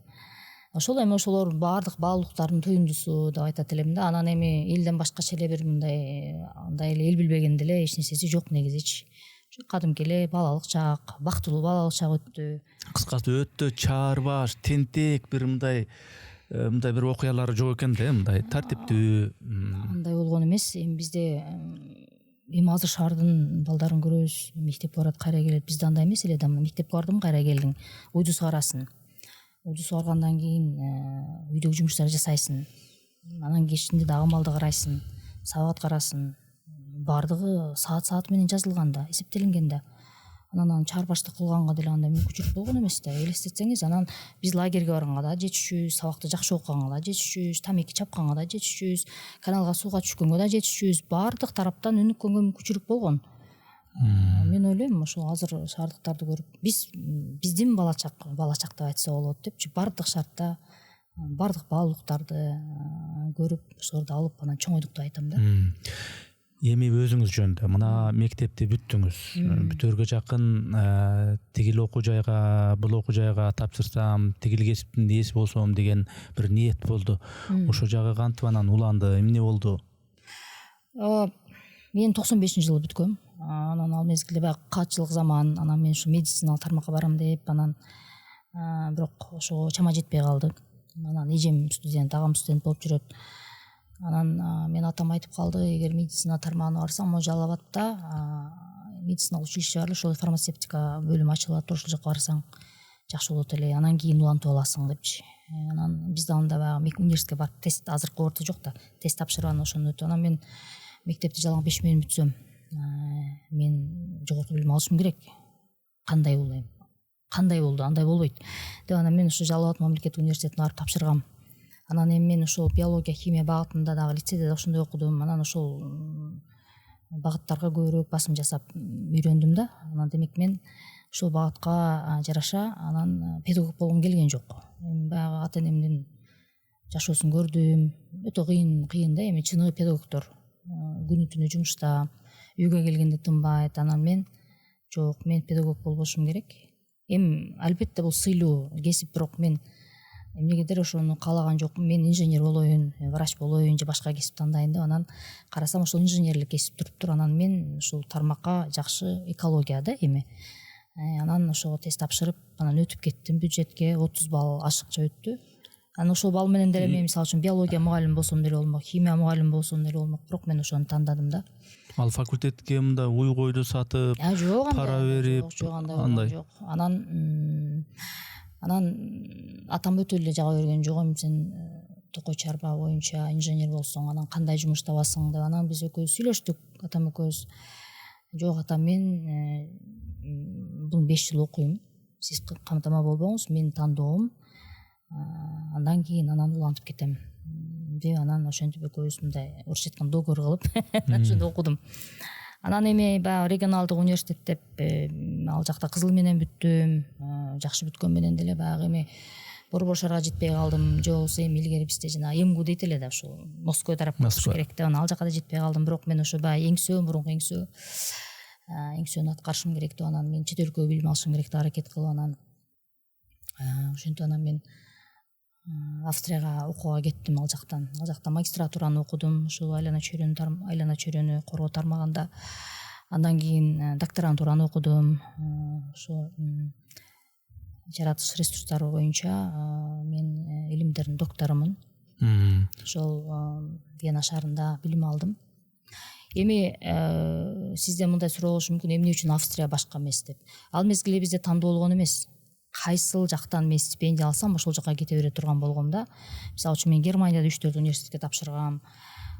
Ошол эми ошолор баардык баалуулуктардын туюндусу деп айтат элем да. Анан эми элден башкача эле бир мындай андай эле эл билбеген деле эч нерсеси жок негизичи. Кадимки эле балалык чак, бактылуу балалык чак өттү. Кыскасы өтө чаарбаш, тентек бир мындай бир окуялары жок экен да, мындай тартиптүү. Андай болгон эмес. Эми бизде эми азыр шаардын балдарын көрөбүз, мектепке барат, кайра келет. Бизде андай эмес эле да, мектепке бардым, кайра келдиң, уйду сугарасын. Уйду сугаргандан кийин үйдөгү жумуштарды жасайсың. Анан кечинде дагы малды карайсың, сабак аткарасың. Бардыгы саат менен жазылган да, эсептелинген да. Анан чаарбаштык кылганга деле андай мүмкүнчүлүк болгон эмес да. Элестетсеңиз, анан биз лагерге барганга да жетишүүбүз, сабакты жакшы окуганга да жетишүүбүз, тамеки чапканга да жетишүүбүз, каналга сууга түшкөнгө да жетишүүбүз. Баардык тараптан өнүккөнгө мүмкүнчүлүк болгон. Мен ойлойм, ошол азыр шаардыктарды көрүп, биздин бала чак деп айтса болот депчи, баардык шартта баардык баалуулуктарды көрүп, ошолорду алып анан чоңойдук деп айтам да. Эми өзүңүз жөнүндө мына мектепти бүттүңүз, бүтөргө жакын тигил окуу жайга, бул окуу жайга тапшырсам, тигил кесиптин ээси болсом деген бир ниет болду. Ошол жагы кантип анан уланды, эмне болду? Мен 95-жылы бүткөм. Анан ал мезгилде баягы каатчылык заман, анан мен ушу медициналык тармакка барам деп, анан бирок ошого чама жетпей калды. Анан эжем студент, агам студент болуп жүрөт. Анан мен атам айтып калды, эгер медицина тармагына барсаң, могу Жалал абадта медициналык училище бар, ошол фармацевтика бөлүмү ачылып атат, ошол жака барсаң жакшы болот эле, анан кийин улантып аласың депчи. Анан бизде анда баягы университетке барып тест, азыркы орто жок да, тест тапшырып анан ошону өтүп, анан мен мектепти жалаң 5 менен бүтсөм, мен жогорку билим алышым керек. Кандай болду? Кандай болду? Андай болбойт деп анан мен ушу Жалал абад мамлекеттик университетине барып тапшыргам. Анан эми мен ошол биология, химия багытында дагы лицейде ошондой окудум. Анан ошол багыттарга көбүрөөк басым жасап үйрөндүм да. Анан демек мен ушул багытка жараша анан педагог болгум келген жок. Эми баягы ата энемдин жашоосун көрдүм. Өтө кыйын да, эми чыныгы педагогдор күнү түнү жумушта, үйгө келгенде тынбайт. Анан мен жок, мен педагог болбошум керек. Эми албетте бул сыйлуу кесип, бирок мен эмнегедир ошону каалаган жокмун. Мен инженер болоюн, врач болоюн же башка кесип тандайын деп анан карасам ошол инженерлик кесип туруптур. Анан мен ушул тармакка жакшы экология да эми. Анан ошого тест тапшырып, анан өтүп кеттим бюджетке, 30 балл ашыкча өттү. Анан ошол балл менен деле мен мисалы үчүн биология мугалими болсом деле болмок, химия мугалими болсом деле болмок, бирок мен ошону тандадым да. Ал факультетке мында уй койду сатып, Жок, пара берип, андай жок. Анан атам өтө эле жага берген жок. Эми сен токой чарба боюнча инженер болсоң, анан кандай жумуш табасың деп. Анан биз экөөбүз сүйлөштүк, атам экөөбүз. Жок атам, мен бул 5 жыл окуйм. Сиз камтама болбоңуз, менин тандоом. Андан кийин анан улантып кетем деп анан ошентип экөөбүз мындай орусча айтканда договор кылып ошондо окудум. Анан эми баягы регионалдык университет деп ал жакта кызыл менен бүттүм. Жакшы бүткөн менен деле баягы эми борбор шаарга жетпей калдым. Же болбосо эми илгери бизде жана МГУ дейт эле да, ушул Москва тарапка өтүш керек деп анан ал жака да жетпей калдым. Бирок мен ошо баягы мурунку эңсөөнү аткарышым керек деп анан мен чет өлкөгө билим алышым керек деп аракет кылып анан ошентип анан мен Австрияга окууга кеттим. Ал жакта магистратураны окудум. Ушул айлана чөйрөнү коргоо тармагында. Андан кийин докторантураны окудум. Ошо жаратылыш ресурстары боюнча мен илимдердин докторумун. Ошол Вена шаарында билим алдым. Эми сизден мындай суроо болушу мүмкүн, эмне үчүн Австрия башка эмес деп. Ал мезгилде бизде тандоо болгон эмес. Кайсыл жактан мен стипендия алсам ошол жака кете бере турган болгом да. Мисалы үчүн мен Германияда 3-4 университетке тапшыргам,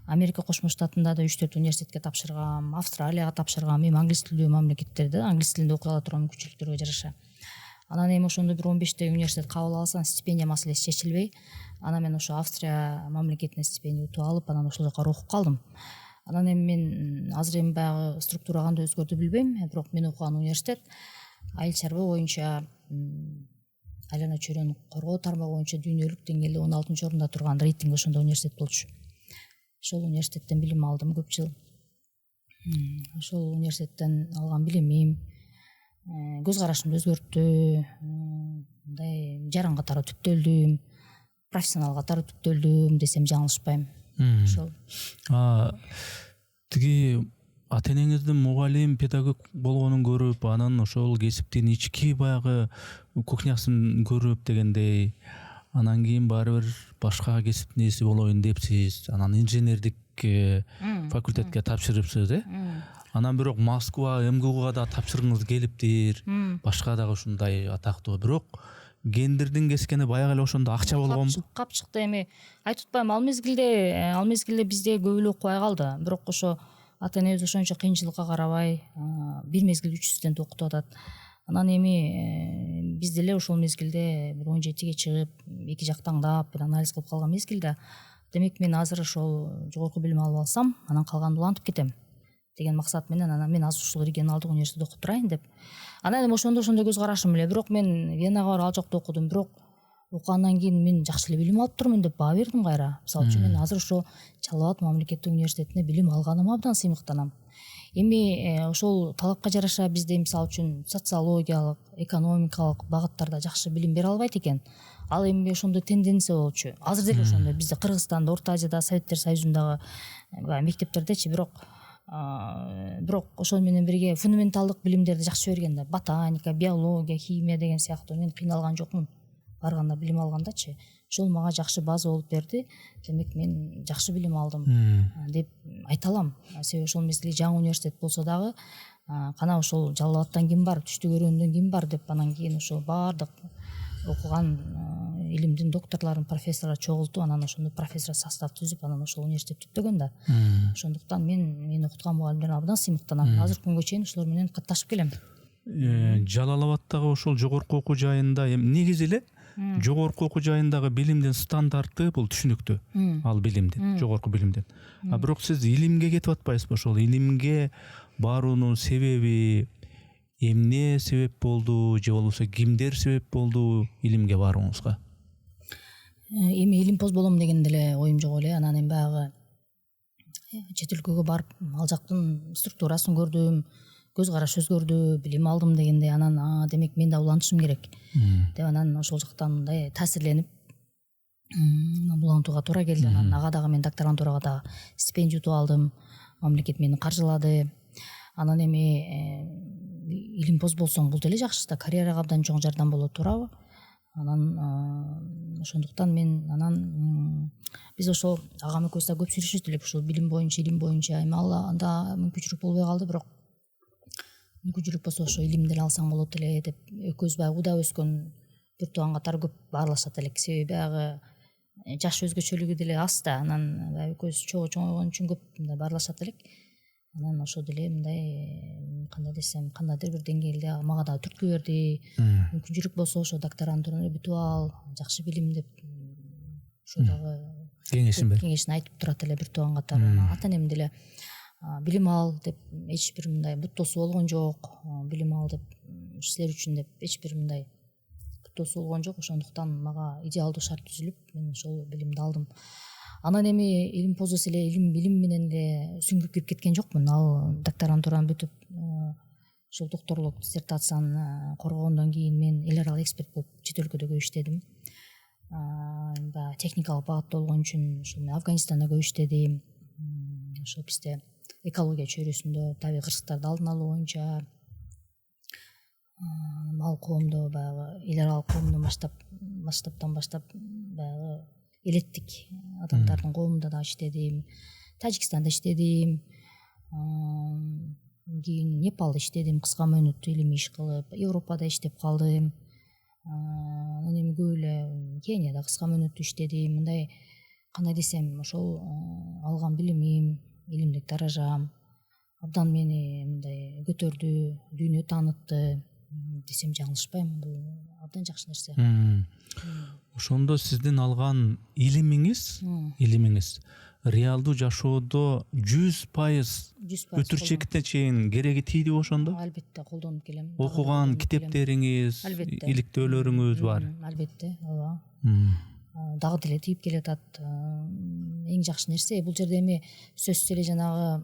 Америка Кошмо Штатында да 3-4 университетке тапшыргам, Австралияга тапшыргам. Эми англис тилдүү мамлекеттерде англис тилинде окуй ала турган мүмкүнчүлүктөргө жараша. Анан эми ошондо бир 15 университет кабыл алсаң, стипендия маселеси чечилбей, анан мен ошо Австрия мамлекетине стипендия утуп алып, анан ошол жака окуп калдым. Анан эми мен азыр эми баягы структура кандай өзгөрдү билбейм, бирок мен окуган университет айыл чарба боюнча айлана чөйрөнү коргоо тармагы боюнча дүйнөлүк деңгээлде 16 орунда турган рейтинг ошондо университет болчу. Ошол университеттен билим алдым көп жыл. Ошол университеттен алган билимим көз карашымды өзгөрттү. Мындай жаран катары түптөлдүм, профессионал катары түптөлдүм десем жаңылышпайм. Ошол. Тиги ата энеңиздин мугалим, педагог болгонун көрүп, анан ошол кесиптин ички баягы кухнясын көрүп дегендей, анан кийин баары бир башка кесиптин ээси болоюн депсиз, анан инженердик факультетке тапшырыпсыз, Анан бирок Москва, МГУга да тапшыргыңыз келиптир, башка дагы ушундай атактуу. Бирок гендердин кескени баягы эле ошондо акча болгонбу? Капчыкты эми айтып атпайм, ал мезгилде бизде көп эле окубай калды. Бирок ошо ата энебиз ошончо кыйынчылыкка карабай бир мезгил 3 студент окутуп атат. Анан эми биз деле ошол мезгилде бир 17ге чыгып, эки жак таңдап, бир анализ кылып калган мезгилде, демек мен азыр ошол жогорку билим алып алсам, анан калганын улантып кетем деген максат менен анан мен азыр ушул регионалдык университетте окуп турайын деп. Анан эми ошондой көз карашым эле. Бирок мен Венага барып ал жакта окудум. Бирок окугандан кийин мен жакшы эле билим алып турмун деп баа бердим кайра. Мисалы үчүн мен азыр ошо Жалал Абад мамлекеттик университетине билим алганыма абдан сыймыктанам. Эми ошол талапка жараша бизде мисалы үчүн социологиялык, экономикалык багыттарда жакшы билим бере албайт экен. Ал эми ошондой тенденция болчу. Азыр деле ошондой бизде Кыргызстанда, Орто Азияда, Советтер Союзундагы мектептердечи, бирок ошол менен бирге фундаменталдык билимдерди жакшы берген да. Ботаника, биология, химия деген сыяктуу. Мен кыйналган жокмун барганда билим алгандачы. Ошол мага жакшы база болуп берди. Демек мен жакшы билим алдым деп айта алам. Себеби ошол мезгилде жаңы университет болсо дагы кана ошол Жалал Абадтан ким бар, Түштүк ким бар деп анан кийин ошол баардык окуган илимдин докторлорун, профессорлор чогултуп, анан ошондой профессор состав түзүп, анан ошол университет түптөгөн да. Ошондуктан мен окуткан мугалимдерге абдан сыймыктанам. Азыркы күнгө чейин ошолор менен катташып келем. Жалал Абадтагы ошол жогорку окуу жайында негизи эле жогорку окуу жайындагы билимдин стандарты бул түшүнүктүү, ал билимдин, жогорку билимдин. А бирок сиз илимге кетип атпайсызбы? Ошол илимге баруунун себеби эмне себеп болду, же болбосо кимдер себеп болду илимге барууңузга? Эми илимпоз болом деген деле оюм жок эле. Анан эми баягы чет өлкөгө барып ал жактын структурасын көрдүм, көз караш өзгөрдү, билим алдым дегенде анан демек мен да улантышым керек деп анан ошол жактан мындай таасирленип улантууга туура келди. Анан ага дагы мен докторантурага да стипендия утуп алдым, мамлекет мени каржылады. Анан эми илимпоз болсоң бул деле жакшы да, карьерага абдан чоң жардам болот, туурабы? Анан ошондуктан мен анан биз ошол агам экөөбүз да көп сүйлөшөт элек ушул билим боюнча. Эми ал анда мүмкүнчүлүк болбой калды, бирок мүмкүнчүлүк болсо ошо илимди эле алсаң болот эле деп экөөбүз баягы удап өскөн бир тууган катары көп баарлашат элек. Себеби баягы жаш өзгөчөлүгү деле аз да, анан экөөбүз чоңойгон үчүн көп мындай баарлашат элек. Анан ошо деле мындай кандай десем, кандайдыр бир деңгээлде мага дагы түрткү берди. Мүмкүнчүлүк болсо ошо докторантураны бүтүп ал, жакшы билим деп ошо дагы кеңешин айтып турат эле бир тууган катары. Ата энем деле билим ал деп эч бир мындай буттоосу болгон жок. Билим ал деп силер үчүн деп эч бир мындай буттоосу болгон жок. Ошондуктан мага идеалдуу шарт түзүлүп, мен ошол билимди алдым. Анан эми илимпоз эле билим менен эле сүңгүп кирип кеткен жокмун. Ал докторантураны бүтүп ошол докторлук диссертацияны коргогондон кийин мен эл аралык эксперт болуп чет өлкөдө көп иштедим. Техникалык багытта болгон үчүн ошол Афганистанда көп иштедим. Ошол бизде экология чөйрөсүндө табигый кырсыктарды алдын алуу боюнча ал коомдо баягы эл аралык коомдон масштабтан баштап баягы элеттик адамдардын коомунда да иштедим. Тажикстанда иштедим. Кийин Непалда иштедим, кыска мөөнөттүү илимий иш кылып. Европада иштеп калдым. Анан эми көп эле Кенияда кыска мөөнөттүү иштедим. Мындай кандай десем, ошол алган билимим, илимдик даражам абдан мени мындай көтөрдү, дүйнө таанытты десем жаңылышпайм. Бул абдан жакшы нерсе. Ошондо сиздин алган илимиңиз реалдуу жашоодо 100% өтүрчекке чейин кереги тийдиби ошондо? Албетте колдонуп келем. Окуган китептериңиз, иликтөөлөрүңүз бар. Албетте, ооба. Дагы деле тийип келатат. Эң жакшы нерсе бул жерде эми сөзсүз эле жанагы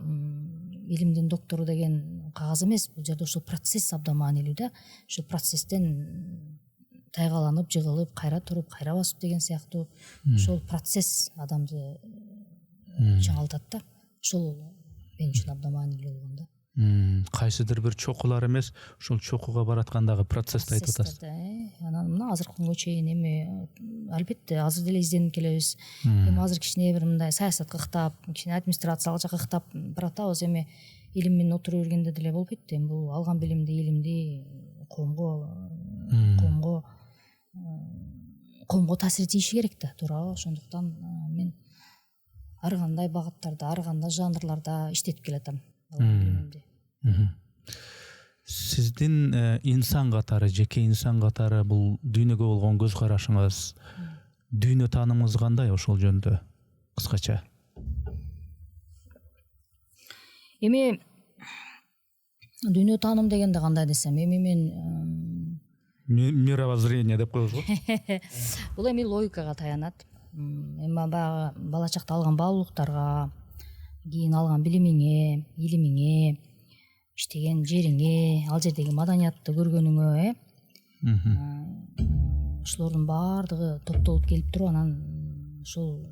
илимдин доктору деген кагаз эмес. Бул жерде ошол процесс абдан маанилүү да. Ошол процесстен тайгаланып, жыгылып, кайра туруп, кайра басып деген сыяктуу ошол процесс адамды чыңалтат да. Ошол мен үчүн абдан маанилүү болгон да. Кайсыдыр бир чокулар эмес, ошол чокуга бараткандагы процессти айтып атасыз. Анан мына азыркы күнгө чейин эми албетте азыр деле изденип келебиз. Эми азыр кичине бир мындай саясатка ыктап, кичине администрациялык жакка ыктап баратабыз. Эми илим менен отуруп бергенде деле болбойт да. Эми бул алган илимди коомго таасири тийиши керек да, туурабы? Ошондуктан мен ар кандай багыттарда, ар кандай жанрларда иштетип келатам билимимди. Сиздин инсан катары, жеке инсан катары бул дүйнөгө болгон көз карашыңыз, дүйнө таанымыңыз кандай ошол жөнүндө кыскача? Эми дүйнө тааным дегенде кандай десем, эми мен мировоззрение деп коебуз го. Бул эми логикага таянат. Эми баягы бала чакта алган баалуулуктарга, кийин алган билимиңе, илимиңе, иштеген жериңе, ал жердеги маданиятты көргөнүңө, ошолордун баардыгы топтолуп келип туруп анан ошол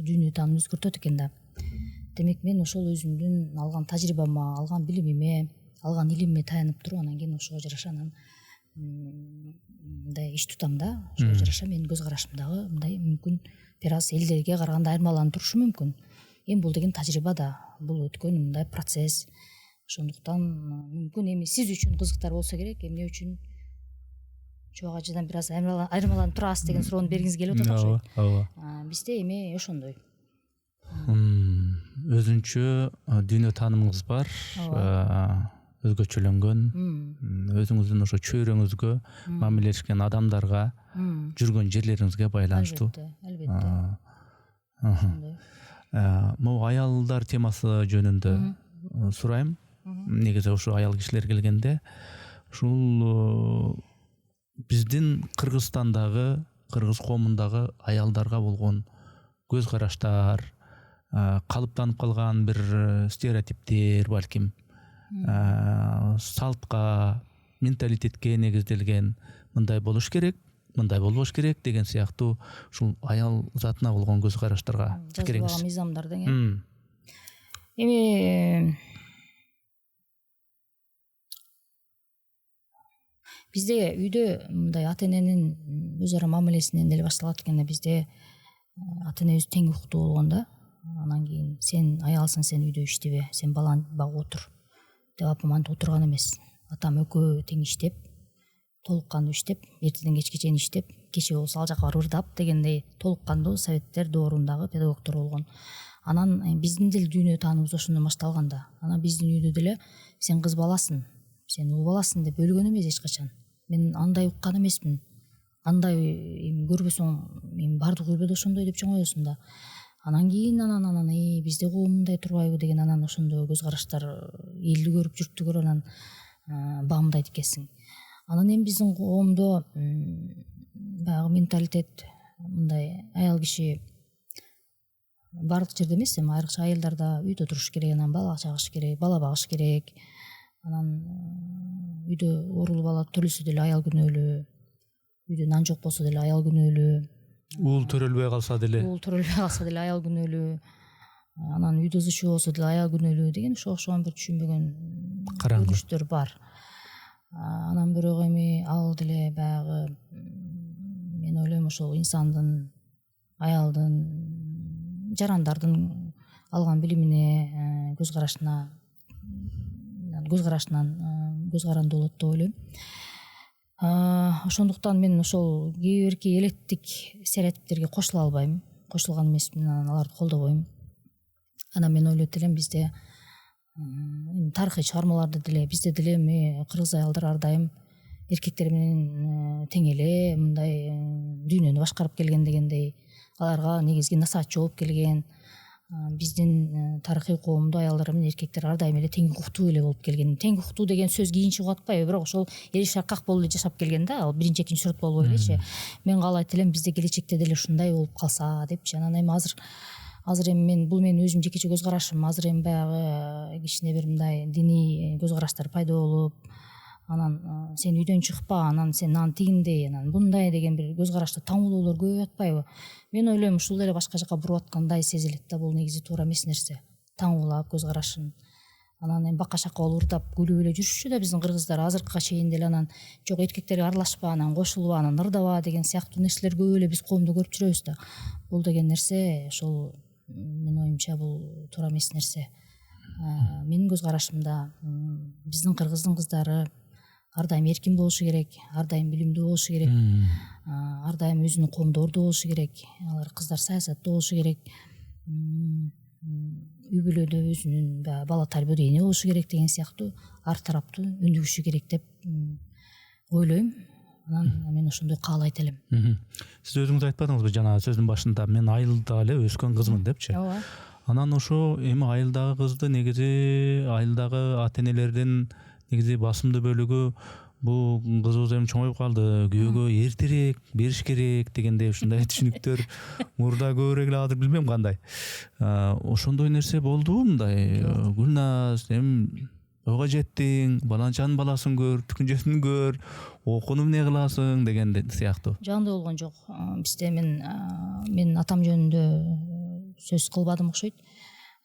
дүйнө таанымды өзгөртөт экен да. Демек мен ошол өзүмдүн алган тажрыйбама, алган билимиме, алган илимиме таянып туруп анан кийин ошого жараша анан мындай иш тутам да. Ошого жараша менин көз карашым дагы мындай мүмкүн бир аз элдерге караганда айырмаланып турушу мүмкүн. Эми бул деген тажрыйба да, бул өткөн мындай процесс. Ошондуктан мүмкүн эми сиз үчүн кызыктар болсо керек, эмне үчүн чоң ажыдан бир аз айырмаланып турасыз деген суроону бергиңиз келип атат окшойт. Ооба. Бизде эми ошондой. Өзүнчө дүйнө таанымыңыз бар. өзгөчөлөнгөн, өзүңүздүн ошо чөйрөңүзгө, мамилелешкен адамдарга, жүргөн жерлериңизге байланыштуу. Албетте. Ошондой. Могу аялдар темасы жөнүндө сурайм. Негизи ушу аял кишилер келгенде ушул биздин Кыргызстандагы, кыргыз коомундагы аялдарга болгон көз караштар, калыптанып калган бир стереотиптер, балким салтка, менталитетке негизделген мындай болуш керек, мындай болбош керек деген сыяктуу ушул аял затына болгон көз караштарга пикириңиз. Жазылган мыйзамдар деген. Эми бизде үйдө мындай ата эненин өз ара мамилесинен деле башталат экен. Бизде ата энебиз тең укуктуу болгондо, анан кийин сен аялсың, сен үйдө иштебе, сен баланы багып отур деп апам антип отурган эмес. Атам экөө тең иштеп, толук кандуу иштеп, эртеден кечке чейин иштеп, кече болсо ал жака барып ырдап дегендей толук кандуу советтер доорундагы педагогдор болгон. Анан биздин деле дүйнө тааныбыз ошондон башталган да. Анан биздин үйдө деле сен кыз баласың, сен уул баласың деп бөлгөн эмес эч качан. Мен андай уккан эмесмин. Андай көрбөсөң баардык үйдө ошондой деп чоңоесуң да. Анан кийин анан бизде коомундай турбайбы деген анан ошондой көз караштар элди көрүп, журтту көрүп анан баамдайт экенсиң. Анан эми биздин коомдо баягы менталитет мындай, аял киши баардык жерде эмес, эми айрыкча айылдарда үйдө туруш керек, анан бала чагыш керек, бала багыш керек. Анан үйдө оорулуу бала төрөлсө деле аял күнөөлүү, үйдө нан жок болсо деле аял күнөөлүү, уул төрөлбөй калса деле аял күнөөлүү, анан үйдө ызы чуу болсо деле аял күнөөлүү деген ошого окшогон бир түшүнбөгөн көрүнүштөр бар. Анан бирок эми ал деле баягы мен ойлойм ошол инсандын, аялдын, жарандардын алган билимине, көз карандуу болот деп ойлойм. Ошондуктан мен ошол кээ бирки элеттик стереотиптерге кошула албайм, кошулган эмесмин, анан аларды колдобойм. Анан мен ойлойт элем бизде тарыхый чыгармаларда деле, бизде деле эми кыргыз аялдар ар дайым эркектер менен тең эле мындай дүйнөнү башкарып келген дегендей, аларга негизги насаатчы болуп келген. Биздин тарыхый коомдо аялдар менен эркектер ар дайым эле тең укуктуу эле болуп келген. Тең укуктуу деген сөз кийинче угуп атпайбы, бирок ошол эли шаркак болуп эле жашап келген да, ал биринчи экинчи сүрөт болбой элечи. Мен каалайт элем бизде келечекте деле ушундай болуп калса депчи. Анан эми азыр эми бул менин өзүм жекече көз карашым. Азыр эми баягы кичине бир мындай диний көз караштар пайда болуп, анан сен үйдөн чыкпа, анан сен анан тигиндей, анан мындай деген бир көз карашта таңуулоолор көбөйүп атпайбы? Мен ойлойм ушул эле башка жака буруп аткандай сезилет да, бул негизи туура эмес нерсе. Таңуулап көз карашын. Анан эми бака шака болуп ырдап күлүп эле жүрүшчү да биздин кыргыздар азыркыга чейин деле. Анан жок, эркектерге аралашпа, анан кошулба, анан ырдаба деген сыяктуу нерселер көп эле биз коомдо көрүп жүрөбүз да. Бул деген нерсе ошол менин оюмча бул туура эмес нерсе. Менин көз карашымда биздин кыргыздын кыздары ар дайым эркин болушу керек, ар дайым билимдүү болушу керек, ар дайым өзүнүн коомдордо болушу керек, алар кыздар саясатта болушу керек, үй бүлөдө өзүнүн бала тарбиелөө эне болушу керек деген сыяктуу ар тараптуу өндүгүшү керек деп ойлойм. Анан мен ошондой каалайт элем. Сиз өзүңүз айтпадыңызбы жана сөздүн башында, мен айылда эле өскөн кызмын депчи. Ооба. Анан ошо эми айылдагы кызды негизи айылдагы ата энелердин негизи басымдуу бөлүгү бул кызыбыз эми чоңоюп калды, күйөөгө эртерээк бериш керек дегендей ушундай түшүнүктөр мурда көбүрөөк эле, азыр билбейм кандай. Ошондой нерсе болдубу мындай? Гүлназ, эми ойго жеттиң, баланчанын баласын көр, түкүнжөсүн көр, окууну эмне кыласың деген сыяктуу. Жагандай болгон жок. Бизде мен атам жөнүндө сөз кылбадым окшойт.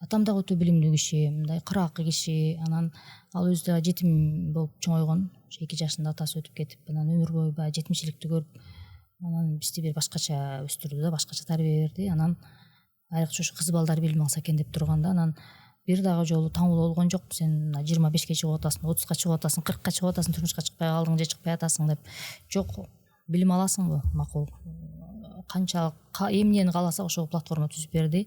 Атам дагы өтө билимдүү киши, мындай кыраакы киши. Анан ал өзү да жетим болуп чоңойгон. 2 жашында атасы өтүп кетип, анан өмүр бою баягы жетимчиликти көрүп, анан бизди бир башкача өстүрдү да, башкача тарбие берди. Анан айрыкча ушу кыз балдар билим алса экен деп турганда, анан бир дагы жолу таңуулоо болгон жок. Сен 25ке чыгып атасың, 30га чыгып атасың, 40ка чыгып атасың, турмушка чыкпай калдың же чыкпай атасың деп. Жок, билим аласыңбы, макул. Канчалык эмнени кааласа ошол платформа түзүп берди.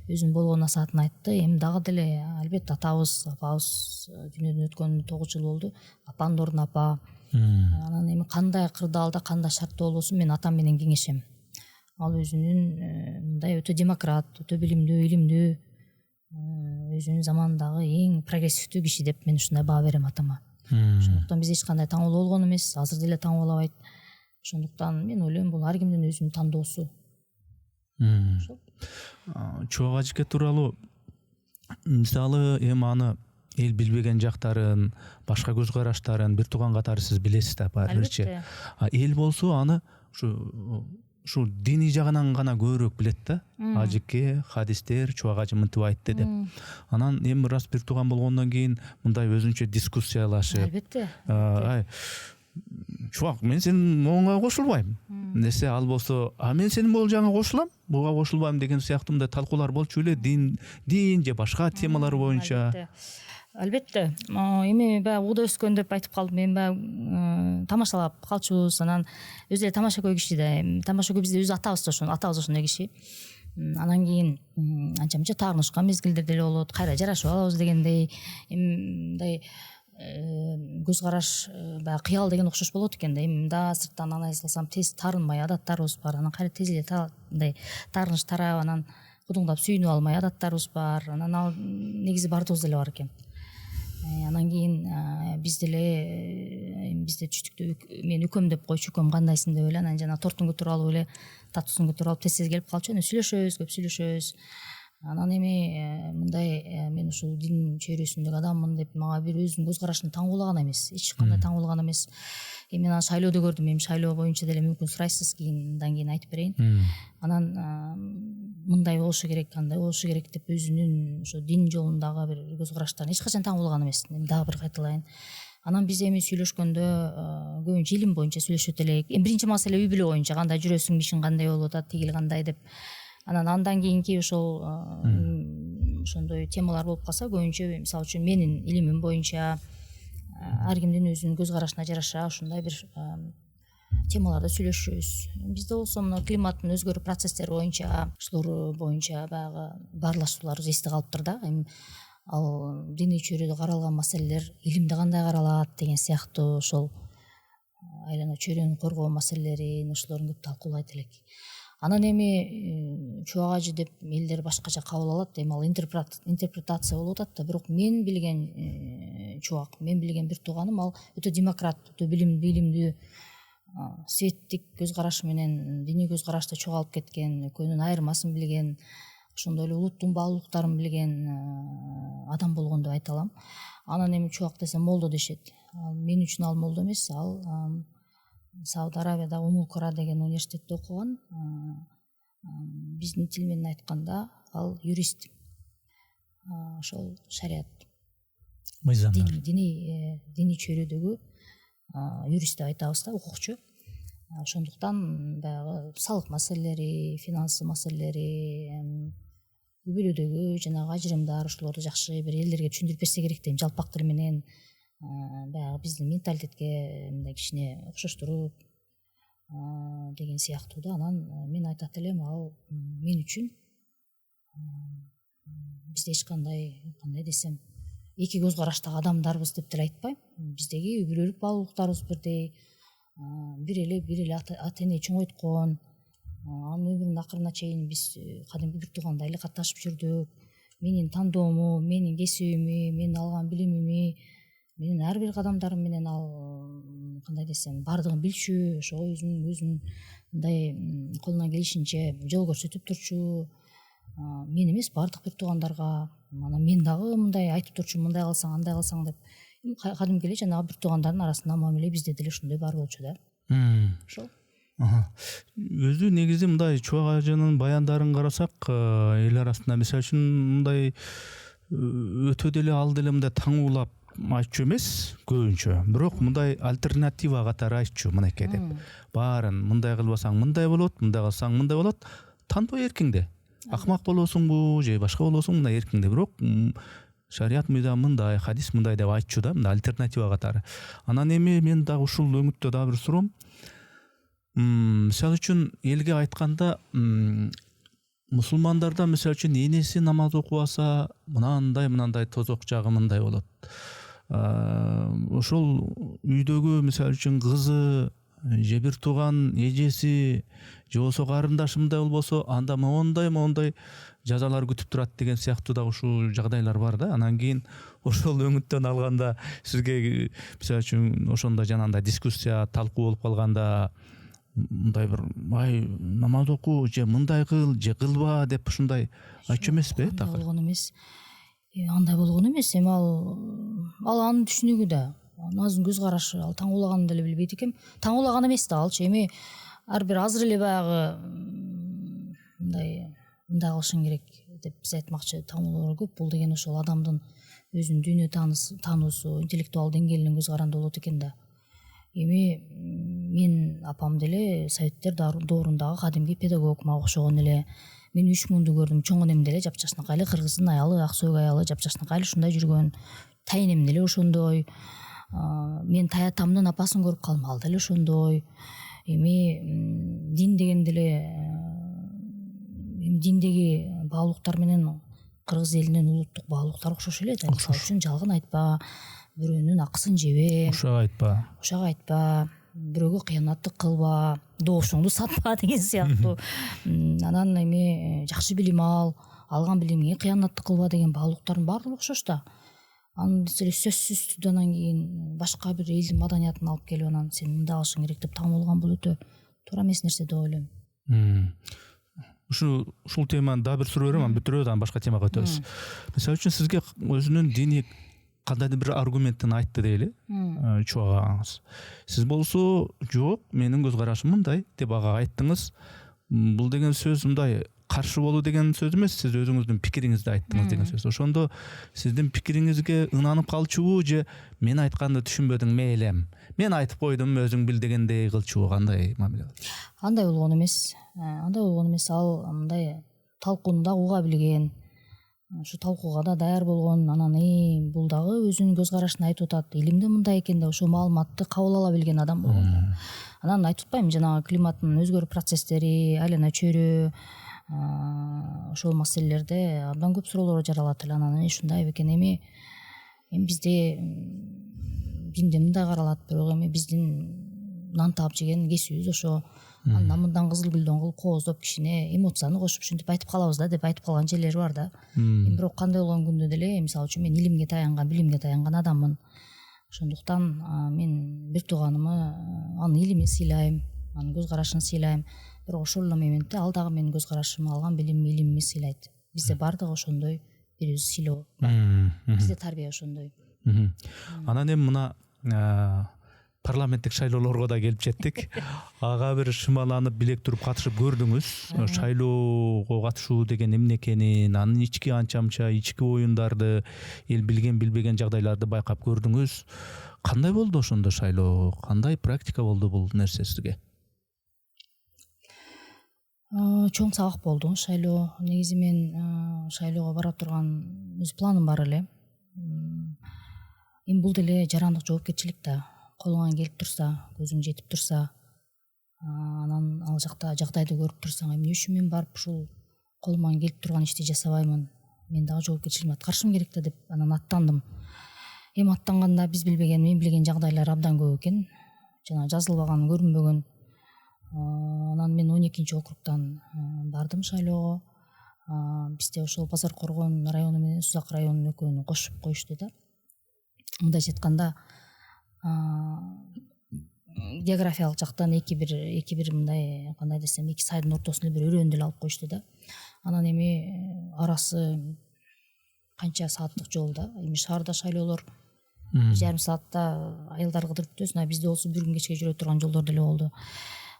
Өзүнүн болгон насаатын айтты. Эми дагы деле албетте атабыз, апабыз дүйнөдөн өткөнүнө 9 жыл болду. Апанын ордуна апа. Анан эми кандай кырдаалда, кандай шартта болбосун мен атам менен кеңешем. Ал өзүнүн мындай өтө демократ, өтө билимдүү, илимдүү, өзүнүн заманындагы эң прогрессивдүү киши деп мен ушундай баа берем атама. Ошондуктан биз эч кандай таңоолуу болгон эмес, азыр деле таңоолабайт. Ошондуктан мен ойлойм бул ар кимдин өзүнүн тандоосу. Чубак ажыке тууралуу мисалы эми аны эл билбеген жактарын, башка көз караштарын бир тууган катары сиз билесиз да баарыбирчи. Эл болсо аны ушу диний жагынан гана көбүрөөк билет да. Ажыке, хадистер, чубак ажы мынтип айтты деп. Анан эми раз бир тууган болгондон кийин мындай өзүнчө дискуссиялашып. Албетте. Чубак, мен сенин моңуңа кошулбайм десе, ал болсо, мен сенин могул жагыңа кошулам, буга кошулбайм деген сыяктуу мындай талкуулар болчу эле, дин же башка темалар боюнча. Албетте. Эми баягы угда өскөн деп айтып калдым. Мен баягы тамашалап калчубуз. Анан өзү эле тамашакөй киши да. Тамашакөй бизде өз атабыз да ошондой киши. Анан кийин анча мынча таарынышкан мезгилдер деле болот. Кайра жарашып алабыз дегендей. Эми мындай көз караш баягы кыял деген окшош болот экен да. Эми мында сырттан анализ кылсам тез таарынмай адаттарыбыз бар. Анан кайра тез эле мындай таарыныш тарап, анан кудуңдап сүйүнүп алмай адаттарыбыз бар. Анан ал негизи бардыгыбыз деле бар экен. Анан кийин биз деле бизде түштүктө мен үкөм деп койчу, үкөм кандайсың деп эле, анан жана тортун көтөрүп алып эле татуусун көтөрүп алып тез келип калчу. Эми сүйлөшөбүз, көп сүйлөшөбүз. Анан эми мындай мен ушул дин чөйрөсүндөгү адаммын деп мага бир өзүнүн көз карашын таңуулаган эмес, эч кандай таңуулаган эмес. Эми мен аны шайлоодо көрдүм. Эми шайлоо боюнча деле мүмкүн сурайсыз, кийиндан кийин айтып берейин. Анан мындай болушу керек, андай болушу керек деп өзүнүн ошо дин жолундагы бир көз караштарын эч качан таңуулаган эмес. Эми дагы бир кайталайын. Анан биз эми сүйлөшкөндө көбүнчө илим боюнча сүйлөшөт элек. Эми биринчи маселе үй бүлө боюнча, кандай жүрөсүң, бишиң кандай болуп атат, тигил кандай деп. Анан андан кийинки ошол ошондой темалар болуп калса, көбүнчө мисалы үчүн менин илимим боюнча ар кимдин өзүнүн көз карашына жараша ушундай бир темаларда сүйлөшөбүз. Бизде болсо мына климаттын өзгөрүү процесстери боюнча, ушулар боюнча баягы баарлашууларыбыз эсте калыптыр да. Эми ал диний чөйрөдө каралган маселелер илимде кандай каралат деген сыяктуу ошол айлана чөйрөнү коргоо маселелерин, ошолорун көп талкуулайт элек. Анан эми чубак ажы деп элдер башкача кабыл алат. Эми ал интерпретация болуп атат да. Бирок мен билген чубак, мен билген бир тууганым ал өтө демократ, өтө билимдүү, светтик көз карашы менен диний көз карашты чогулуп кеткен, экөөнүн айырмасын билген, ошондой эле улуттун баалуулуктарын билген адам болгон деп айта алам. Анан эми чубак десе молдо дешет. Мен үчүн ал молдо эмес, ал Сауд Арабияда Умул-Кура деген университетте окуган. Биздин тил менен айтканда ал юрист. Ошол шариат мыйзамдар, диний чөйрөдөгү юрист деп айтабыз да, укукчу. Ошондуктан баягы салык маселелери, финансы маселелери, үй бүлөдөгү жанагы ажырымдар, ошолорду жакшы бир элдерге түшүндүрүп берсе керек дейм, жалпак тил менен. Баягы биздин менталитетке мындай кичине окшоштуруп деген сыяктуу да. Анан мен айтат элем, ал мен үчүн бизде эч кандай десем эки көз караштагы адамдарбыз деп деле айтпайм. Биздеги үй бүлөлүк баалуулуктарыбыз бирдей, бир эле ата эне чоңойткон. Анын өмүрүнүн акырына чейин биз кадимки бир туугандай эле катташып жүрдүк. Менин тандоому, менин кесибими, менин алган билимими, менин ар бир кадамдарым менен ал кандай десем баардыгын билчү, ошого өзүн мындай колунан келишинче жол көрсөтүп турчу. Мен эмес, баардык бир туугандарга. Анан мен дагы мындай айтып турчу, мындай кылсаң, андай кылсаң деп. Кадимки эле жанагы бир туугандардын арасында мамиле бизде деле ушундай бар болчу да. Ошол. Өзү негизи мындай чубак ажынын баяндарын карасак, эл арасында мисалы үчүн мындай өтө деле ал деле мындай таңуулап айтчу эмес көбүнчө, бирок мындай альтернатива катары айтчу, мынакей деп. Баарын мындай кылбасаң мындай болот, мындай кылсаң мындай болот. Тандоо эркиңде. Акмак болосуңбу же башка болосуңбу, мындай эркиңде. Бирок шарият мыйзам мындай, хадис мындай деп айтчу да, мындай альтернатива катары. Анан эми мен дагы ушул өңүттө дагы бир суроом. Мисалы үчүн элге айтканда мусулмандарда мисалы үчүн энеси намаз окуп алса мынандай тозок жагы мындай болот. Ошол үйдөгү мисалы үчүн кызы же бир тууган эжеси же болбосо карындашы мындай болбосо анда моундай жазалар күтүп турат деген сыяктуу да ушул жагдайлар бар да. Анан кийин ошол өңүттөн алганда сизге мисалы үчүн ошондо жанагындай дискуссия талкуу болуп калганда мындай бир ай намаз оку же мындай кыл же кылба деп ушундай айтчу эмеспи? Андай болгон эмес. Андай болгон эмес. Эми ал анын түшүнүгү да, анын көз карашы, ал таң улаганын деле билбейт экен. Таң улаган эмес да алчы. Эми ар бир азыр эле баягы мындай кылышың керек деп биз айтмакчы. Таң улоолор көп. Бул деген ошол адамдын өзүнүн дүйнө таануусу, интеллектуал деңгээлинен көз каранды болот экен да. Эми мен апам деле советтер доорундагы кадимки педагог, мага окшогон эле. Мен 3 муңду көрдүм. Чоң энем деле жапжашнакай эле, кыргыздын аялы, ак сөөк аялы, жапжашнакай эле ушундай жүргөн. Тайнем деле ошондой. Мен таятамдын апасын көрүп калдым, ал деле ошондой. Эми дин деген деле диндеги баалуулуктар менен кыргыз элинин улуттук баалуулуктары окшош эле да. Мисалы үчүн жалган айтпа, бирөөнүн акысын жебе, ушак айтпа, бирөөгө кыянаттык кылба, доошуңду сатпа деген сыяктуу. Анан эми жакшы билим ал, алган билимиңе кыянаттык кылба деген баалуулуктардын баардыгы окшош да. Анын сөзсүз түрдө анан кийин башка бир элдин маданиятын алып келип анан сен мындай кылышың керек деп таң болгон бул өтө туура эмес нерсе деп ойлойм. Ушул теманы дагы бир суроо берем, анан бүтүрөбүз, анан башка темага өтөбүз. Мисалы үчүн сизге өзүнүн диний кандайдыр бир аргументин айтты дейли, чубак агаңыз. Сиз болсо жок, менин көз карашым мындай деп ага айттыңыз. Бул деген сөз мындай каршы болуу деген сөз эмес, сиз өзүңүздүн пикириңизди айттыңыз деген сөз. Ошондо сиздин пикириңизге ынанып калчубу же мен айтканды түшүнбөдүң мейлем, мен айтып койдум өзүң бил дегендей кылчубу, кандай мамиле? Андай болгон эмес. Ал мындай талкууну да уга билген, ушу талкууга да даяр болгон, анан бул дагы өзүнүн көз карашын айтып атат, илимде мындай экен деп ошол маалыматты кабыл ала билген адам болгон. Анан айтып атпаймынбы, жанагы климаттын өзгөрүү процесстери, айлана чөйрө, ошол маселелерде абдан көп суроолор жаралат эле. Анан ушундай бекен, эми бизде динде мындай каралат, бирок эми биздин нан таап жеген кесибиз ошо. Андан мындан кызыл гүлдөн кылып кооздоп кичине эмоцияны кошуп ушинтип айтып калабыз да деп айтып калган жерлери бар да. Бирок кандай болгон күндө деле, мисалы үчүн мен илимге таянган, билимге таянган адаммын. Ошондуктан мен бир тууганымы анын илимин сыйлайм, анын көз карашын сыйлайм. Бирок ошол эле моментте ал дагы менин көз карашымы, алган илимимди сыйлайт. Бизде баардыгы ошондой, бири бириз сыйлоо. Бизде тарбия ошондой. Анан эми мына парламенттик шайлоолорго да келип жеттик. Ага бир шымаланып билек туруп катышып көрдүңүз. Шайлоого катышуу деген эмне экенин, анын ички анча-мынча ички оюндарды, эл билген билбеген жагдайларды байкап көрдүңүз. Кандай болду ошондо шайлоо? Кандай практика болду бул нерсе сизге? Чоң сабак болду шайлоо. Негизи мен шайлоого бара турган өз планым бар эле. Эми бул деле жарандык жоопкерчилик да. Колуңан келип турса, көзүң жетип турса, анан ал жакта жагдайды көрүп турсаң, эмне үчүн мен барып ушул колуман келип турган ишти жасабаймын? Мен дагы жоопкерчилигиме аткарышым керек да деп анан аттандым. Эми аттанганда биз билбеген, мен билген жагдайлар абдан көп экен. Жана жазылбаган, көрүнбөгөн. Анан мен 12-чи округтан бардым шайлоого. Бизде ошол Базар Коргон району менен Сузак районунун экөөнү кошуп коюшту да. Мындайча айтканда, географиялык жактан эки бир мындай, кандай десем, эки сайдын ортосуна бир өрөөнү деле алып коюшту да. Анан эми арасы канча сааттык жол да. Эми шаарда шайлоолор 1,5 саатта аялдар кыдырып өтөсүн, а бизде болсо бир күн кечке жүрө турган жолдор деле болду.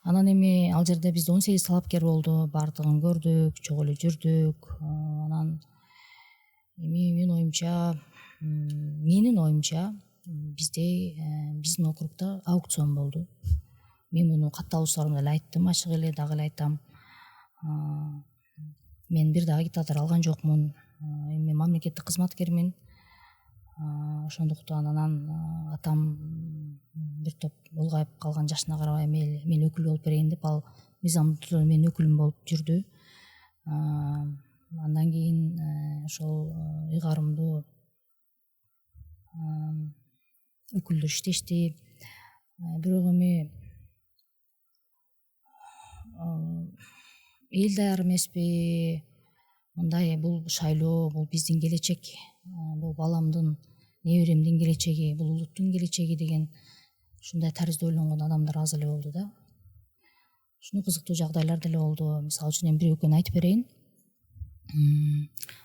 Анан эми ал жерде бизде 18 талапкер болду, баардыгын көрдүк, чогуу эле жүрдүк. Анан эми менин оюмча бизде биздин округда аукцион болду. Мен муну катталуучуларыма эле айттым, ачык эле дагы эле айтам. Мен бир да агитатор алган жокмун. Эми мамлекеттик кызматкермин. ошондуктан анан атам бир топ улгайып калган жашына карабай мен өкүл болуп берейин деп ал мыйзамдуу менин өкүлүм болуп жүрдү. Андан кийин ошол ыйгарымдуу өкүлдөр иштешти. Бирок эми эл даяр эмеспи, мындай бул шайлоо бул биздин келечек, бул баламдын, неберемдин келечеги, бул улуттун келечеги деген ушундай тарызда ойлонгон адамдар аз эле болду да. Ушуну кызыктуу жагдайлар деле болду. Мисалы үчүн эми бир экөөнү айтып берейин.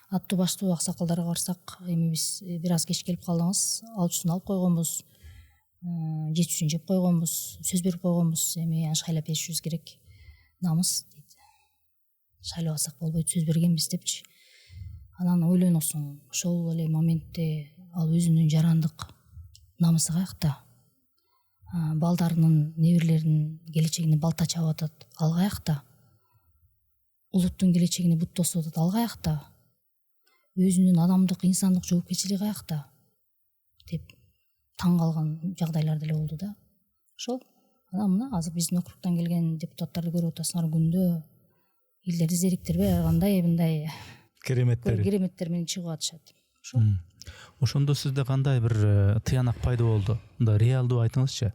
Аттуу баштуу аксакалдарга барсак, эми биз бир аз кеч келип калдыңыз, алчусын алып койгонбуз, жетүүсүн жеп койгонбуз, сөз берип койгонбуз, эми аны шайлап беришибиз керек. Намыс дейт. Шайлабасак болбойт, сөз бергенбиз депчи. Анан ойлоносуң, ошол эле моментте ал өзүнүн жарандык намысы каякта? Балдарынын, неберелеринин келечегине балта чабып атат, ал каякта? Улуттун келечегине бут тосуп атат, ал каякта? Өзүнүн адамдык, инсандык жоопкерчилиги каякта? Деп таң калган жагдайлар деле болду да. Ошол анан мына азыр биздин округтан келген депутаттарды көрүп атасыңар, күндө элдерди зериктербей кандай мындай кереметтер менен чыгып атышат. Ошо. Ошондо сизде кандай бир тыянак пайда болду? Мындай реалдуу айтыңызчы.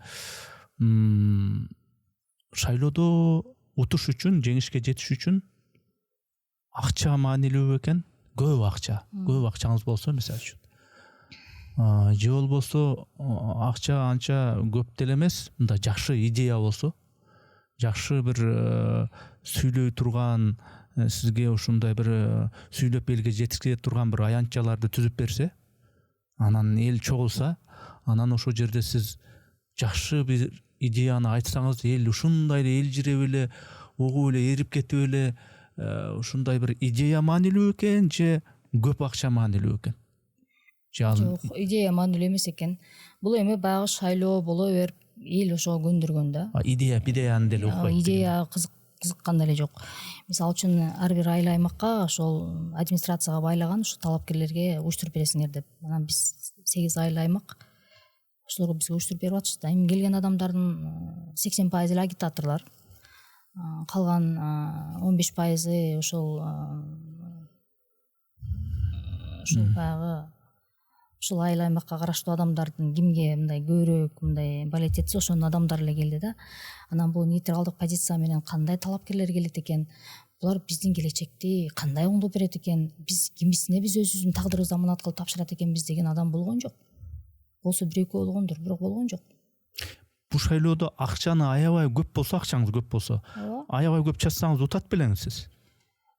Шайлоодо утуш үчүн, жеңишке жетиш үчүн акча маанилүү экен? Көп акчаңыз болсо, мисалы үчүн. Же болбосо акча анча көп деле эмес, мындай жакшы идея болсо, жакшы бир сүйлөй турган, сизге ушундай бир сүйлөп элге жеткизе турган бир аянтчаларды түзүп берсе, анан эл чогулса, анан ошол жерде сиз жакшы бир идеяны айтсаңыз, эл ушундай эле элжиреп эле, угуп эле, эрип кетип эле, ушундай бир идея маанилүү экен, же көп акча маанилүү экен? Жок, идея маанилүү эмес экен. Бул эми баягы шайлоо боло берип, эл ошого көндүргөн да. Идеяны деле укпайт. Идея кызыккан деле жок. Мисалы үчүн ар бир айыл аймакка ошол администрацияга байлаган ошо талапкерлерге уюштуруп бересиңер деп. Анан биз 8 айыл аймак ошолорго бизге уюштуруп берип атышты. Эми келген адамдардын 80% эле агитаторлор. Калган 15% ошол баягы ушул айыл аймакка караштуу адамдардын кимге мындай көбүрөөк мындай балет этсе ошонун адамдары эле келди да. Анан бул нейтралдык позиция менен кандай талапкерлер келет экен, булар биздин келечекти кандай оңдоп берет экен, биз кимисине биз өзүбүздүн тагдырыбызды аманат кылып тапшырат экенбиз деген адам болгон жок. Болсо бир экөө болгондур, бирок болгон жок. Бул шайлоодо акчаны аябай көп болсо, акчаңыз көп болсо, аябай көп чачсаңыз утат белеңиз сиз.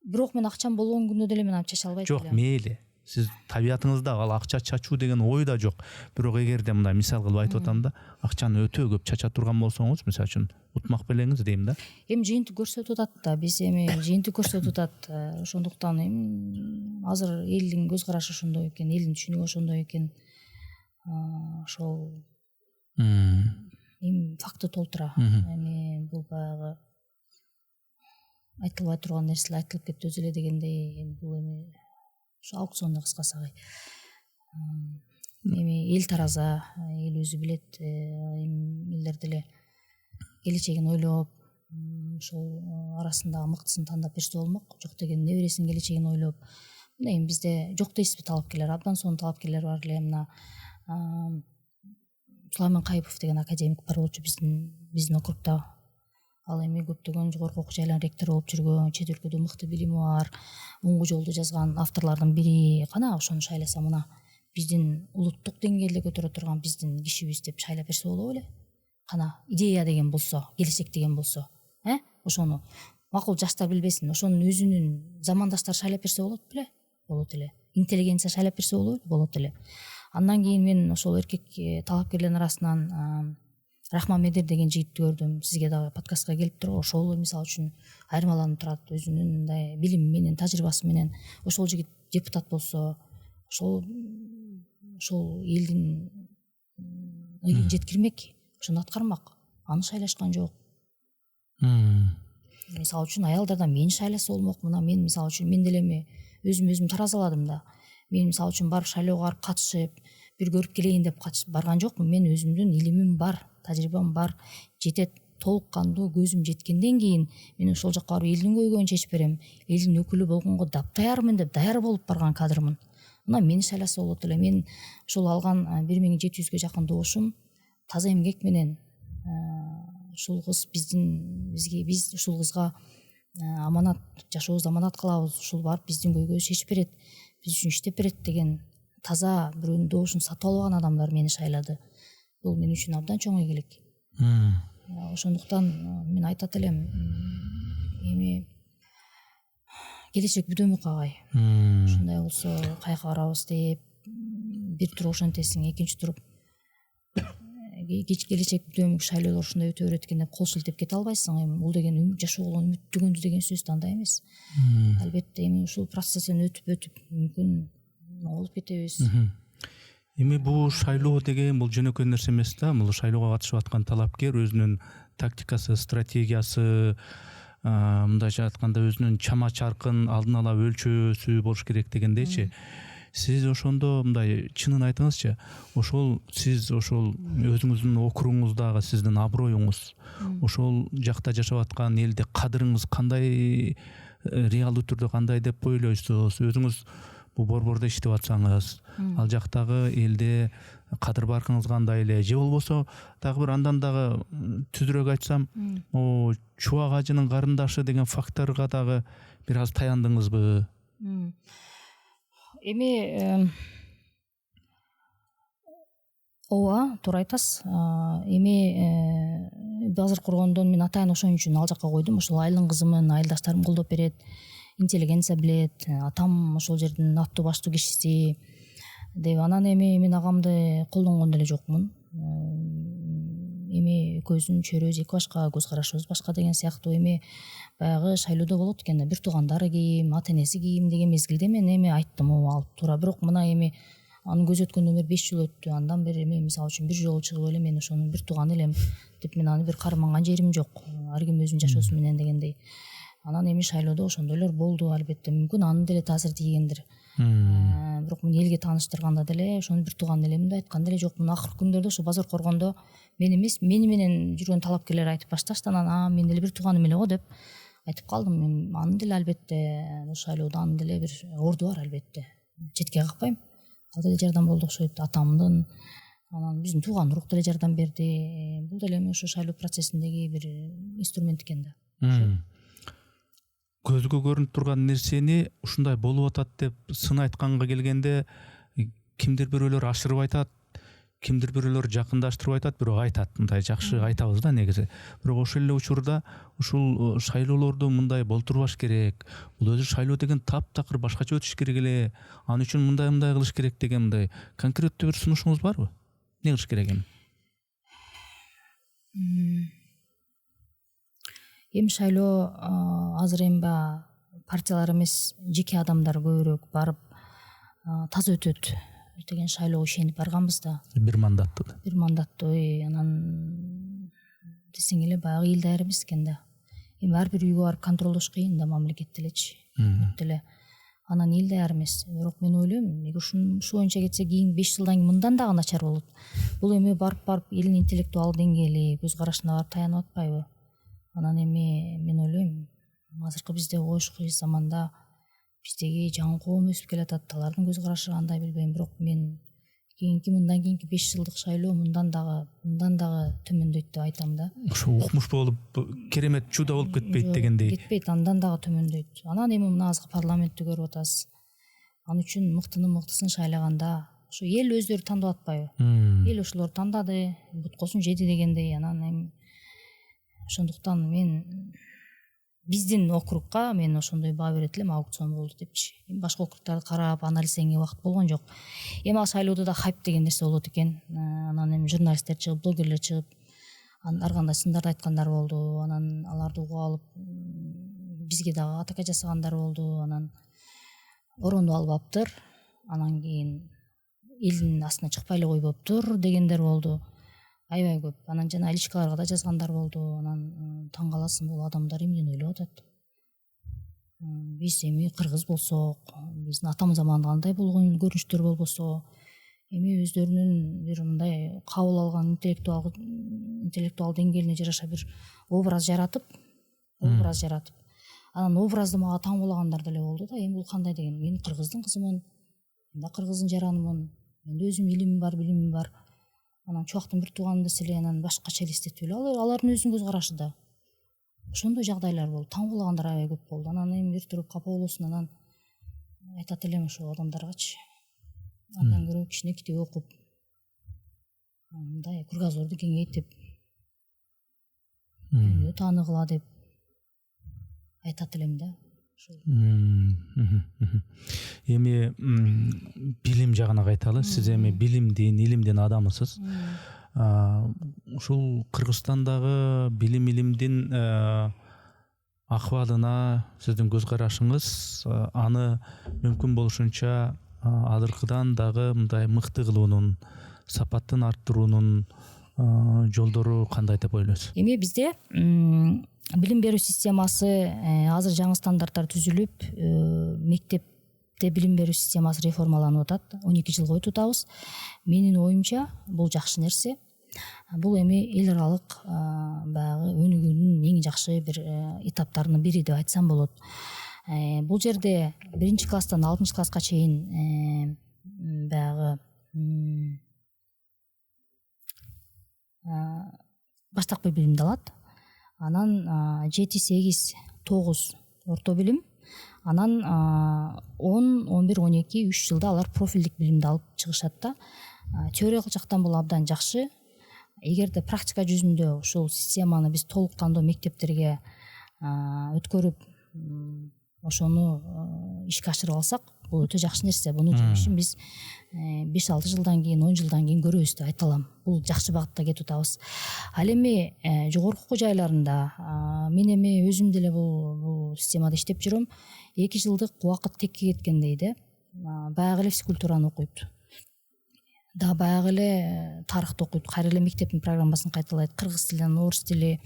Бирок мен акчам болгон күндө деле мен аны чача албайт элем. Жок, мейли. Сиз табиятыңызда ал акча чачуу деген ой да жок. Бирок эгерде мындай мисал кылып айтып атам да, акчаны өтө көп чача турган болсоңуз, мисалы үчүн утмак белеңиз дейм да. Эми жыйынтык көрсөтүп атат да, биз эми жыйынтык көрсөтүп атат. Ошондуктан эми азыр элдин көз карашы ошондой экен, элдин түшүнүгү ошондой экен. Ошол эми факты толтура. Эми бул баягы айтылбай турган нерселер айтылып кетти өзү эле дегендей, бул эми ошо аукциондо кыскасы. Эми эл тараза, эл өзү билет, элдер деле келечегин ойлоп, ошол арасындагы мыктысын тандап берсе болмок. Жок деген небересинин келечегин ойлоп. Мына эми бизде жок дейсизби талапкерлер, абдан сонун талапкерлер бар эле. Мына Сулайман Кайыпов деген академик бар болчу биздин округда. Ал эми көптөгөн жогорку окуу жайлардын ректору болуп жүргөн, чет өлкөдө мыкты билими бар, оңгу жолду жазган авторлордун бири. Кана ошону шайласа, мына биздин улуттук деңгээлде көтөрө турган биздин кишибиз деп шайлап берсе болобу эле? Кана идея деген болсо, келечек деген болсо, ошону макул жаштар билбесин, ошонун өзүнүн замандаштары шайлап берсе болот беле? Болот эле. Интеллигенция шайлап берсе болот эле. Андан кийин мен ошол эркек талапкерлердин арасынан Рахман Медер деген жигитти көрдүм. Сизге дагы подкастка келип турган. Ошол мисалы үчүн айырмаланып турат, өзүнүн мындай билими менен, тажрыйбасы менен. Ошол жигит депутат болсо, ошол элдин ыйын жеткирмек, ошону аткармак. Аны шайлашкан жок. Мисалы үчүн аялдардан мени шайласа болмок. Мына мен мисалы үчүн мен деле өзүм таразаладым да. Мен мисалы үчүн барып шайлоого барып катышып, бир көрүп келейин деп барган жокмун. Мен өзүмдүн илимим бар, тажрыйбам бар, жетет, толук кандуу көзүм жеткенден кийин мен ошол жака барып элдин көйгөйүн чечип берем, элдин өкүлү болгонго даярмын деп даяр болуп барган кадрмын. Мына мени шайласа болот эле. Мен ошол алган 1700-гө жакын добушум таза эмгек менен ушул кыз биз ушул кызга аманат, жашообузду аманат кылабыз, ушул барып биздин көйгөйбүздү чечип берет, биз үчүн иштеп берет деген таза бирөөнүн добушун сатып алган адамдар мени шайлады. Бул мен үчүн абдан чоң ийгилик. Ошондуктан мен айтат элем, эми келечек бүдөмүк агай. Ушундай болсо каяка барабыз деп бир туруп ошентесиң, экинчи туруп келечек бүдөмүк шайлоолор ушундай өтө берет экен деп кол шилтеп кете албайсың. Эми бул деген жашоого үмүттөгөндү деген сөз да андай эмес. Албетте эми ушул процесстен өтүп мүмкүн болуп кетебиз. Эми бул шайлоо деген бул жөнөкөй нерсе эмес да. Бул шайлоого катышып аткан талапкер өзүнүн тактикасы, стратегиясы, мындайча айтканда өзүнүн чама чаркын алдын ала өлчөөсү болуш керек дегендейчи. Сиз ошондо мындай чынын айтыңызчы, сиз ошол өзүңүздүн округуңуздагы сиздин аброюңуз, ошол жакта жашап аткан элде кадырыңыз кандай, реалдуу түрдө кандай деп ойлойсуз? Өзүңүз бул борбордо иштеп атсаңыз, ал жактагы элде кадыр баркыңыз кандай эле, же болбосо дагы бир андан дагы түзүрөөк айтсам, Чубак ажынын карындашы деген факторго дагы бир аз таяндыңызбы? Эми ооба, туура айтасыз. Эми базар кургондон мен атайын ошон үчүн ал жака койдум. Ошол айылдын кызымын, айылдаштарым колдоп берет, интеллигенция билет, атам ошол жердин аттуу баштуу кишиси деп. Анан эми мен агамды колдонгон деле жокмун. Эми экөөбүздүн чөйрөбүз эки башка, көз карашыбыз башка деген сыяктуу. Эми баягы шайлоодо болот экен да, бир туугандары кийим, ата энеси кийим деген мезгилде мен эми айттым, алып туура. Бирок мына эми анын көзү өткөндөн бери 5 жыл өттү. Андан бери эми мисалы үчүн бир жолу чыгып эле мен ошонун бир тууганы элем деп мен аны бир карманган жерим жок. Ар ким өзүнүн жашоосу менен дегендей. Анан эми шайлоодо ошондойлор болду, албетте. Мүмкүн анын деле таасири тийгендир. Бирок мен элге тааныштырганда деле ошонун бир тууганы элем деп айткан деле жокмун. Акыркы күндөрдө ошо базар коргондо мен эмес, мени менен жүргөн талапкерлер айтып башташты. Анан мен деле бир тууганым эле го деп айтып калдым. Мен анын деле албетте бул шайлоодо анын деле бир орду бар, албетте. Четке какпайм. Ал деле жардам болду окшойт, атамдын, анан биздин тууган урук деле жардам берди. Бул деле эми ошо шайлоо процессиндеги бир инструмент экен да. Көзгө көрүнүп турган нерсени ушундай болуп атат деп сын айтканга келгенде кимдир бирөөлөр ашырып айтат, кимдир бирөөлөр жакындаштырып айтат, бирок айтат, мындай жакшы айтабыз да негизи. Бирок ошол эле учурда ушул шайлоолорду мындай болтурбаш керек. Бул өзү шайлоо деген таптакыр башкача өтүш керек эле. Анын үчүн мындай кылыш керек деген мындай конкреттүү бир сунушуңуз барбы? Эмне кылыш керек эми? Эми шайлоо азыр эми партиялар эмес, жеке адамдар көбүрөөк барып таза өтөт деген шайлоого ишенип барганбыз да. Бир мандаттуу. Анан десең эле баягы эл даяр эмес экен да. Эми ар бир үйгө барып контролдош кыйын да, мамлекетте элечи. Деле анан эл даяр эмес. Бирок мен ойлойм, эгер ушу боюнча кетсе кийин 5 жылдан кийин мындан дагы начар болот. Бул эми барып элдин интеллектуалдык деңгээли, көз карашына барып таянып атпайбы? Анан эми мен ойлойм, азыркы бизде коюшку заманда биздеги жаңы коом өсүп келатат. Алардын көз карашы кандай билбейм, бирок мен мындан кийинки 5 жылдык шайлоо мындан дагы төмөндөйт деп айтам да. Ошо укмуш болуп, керемет чудо болуп кетпейт дегендей. Кетпейт, андан дагы төмөндөйт. Анан эми мына азыркы парламентти көрүп атасыз. Ал үчүн мыктысын шайлаганда ошо эл өздөрү тандап атпайбы? Эл ошолор тандады, буткосун жеди дегендей. Анан эми ошондуктан мен биздин округга мен ошондой баа берет элем, аукцион болду депчи. Башка округтарды карап анализдегенге убакыт болгон жок. Эми ал шайлоодо да хайп деген нерсе болот экен. Анан эми журналисттер чыгып, блогерлер чыгып, ар кандай сындарды айткандар болду. Анан аларды угуп алып бизге дагы атака жасагандар болду. Анан оронду албаптыр, анан кийин элдин астына чыкпай эле койбоптур дегендер болду. Аябай көп. Анан жана личкаларга да жазгандар болду. Анан таң каласың, бул адамдар эмнени ойлоп атат? Биз эми кыргыз болсок, биздин атамыз заманында кандай болгон көрүнүштөр болбосо, эми өздөрүнүн бир мындай кабыл алган интеллектуал деңгээлине жараша бир образ жаратып анан образды мага таңбалагандар деле болду да. Эми бул кандай деген, мен кыргыздын кызымын, мен да кыргыздын жаранымын, менде өзүмдүн илимим бар, билимим бар. Анан чубактын бир туугандысы эле, анан башкача элестетип эле алардын өзүнүн көз карашы да. Ошондой жагдайлар болду, таңбалагандар аябай көп болду. Анан эми эртелеп капа болосун, анан айтат элем ошо адамдаргачы, андан көрө кичине китеп окуп, мындай кругозорду кеңейтип, дүйнө тааныгыла деп айтат элем да. Эми билим жагына кайталы. Сиз эми билимдин, илимдин адамысыз. Ушул Кыргызстандагы билим илимдин акыбалына сиздин көз карашыңыз аны мүмкүн болушунча азыркыдан дагы мындай мыкты кылуунун, сапатын арттыруунун жолдору кандай деп ойлойсуз? Эми бизде билим берүү системасы азыр жаңы стандарттар түзүлүп, мектепте билим берүү системасы реформаланып атат. 12 жылга өтүп атабыз. Менин оюмча бул жакшы нерсе. Бул эми эл аралык баягы өнүгүүнүн эң жакшы бир этаптарынын бири деп айтсам болот. Бул жерде 1-класстан 6-класска чейин баягы баштапкы билимди алат. Анан 7, 8, 9 орто билим. Анан 10, 11, 12, 3 жылда алар профилдик билимди алып чыгышат да. Теориялык жактан бул абдан жакшы. Эгерде практика жүзүндө ушул системаны биз толуктандуу мектептерге өткөрүп, ошону ишке ашырып алсак, бул өтө жакшы нерсе. Бунун жемишин биз 5-6 жылдан кийин, 10 жылдан кийин көрөбүз деп айта алам. Бул жакшы багытта кетип атабыз. Ал эми жогорку окуу жайларында мен эми өзүм деле бул системада иштеп жүрөм. 2 жылдык убакыт текке кеткен дейди. Баягы эле физкультураны окуйт. Да баягы эле тарыхты окуйт. Кайра эле мектептин программасын кайталайт. Кыргыз тилинен орус тили.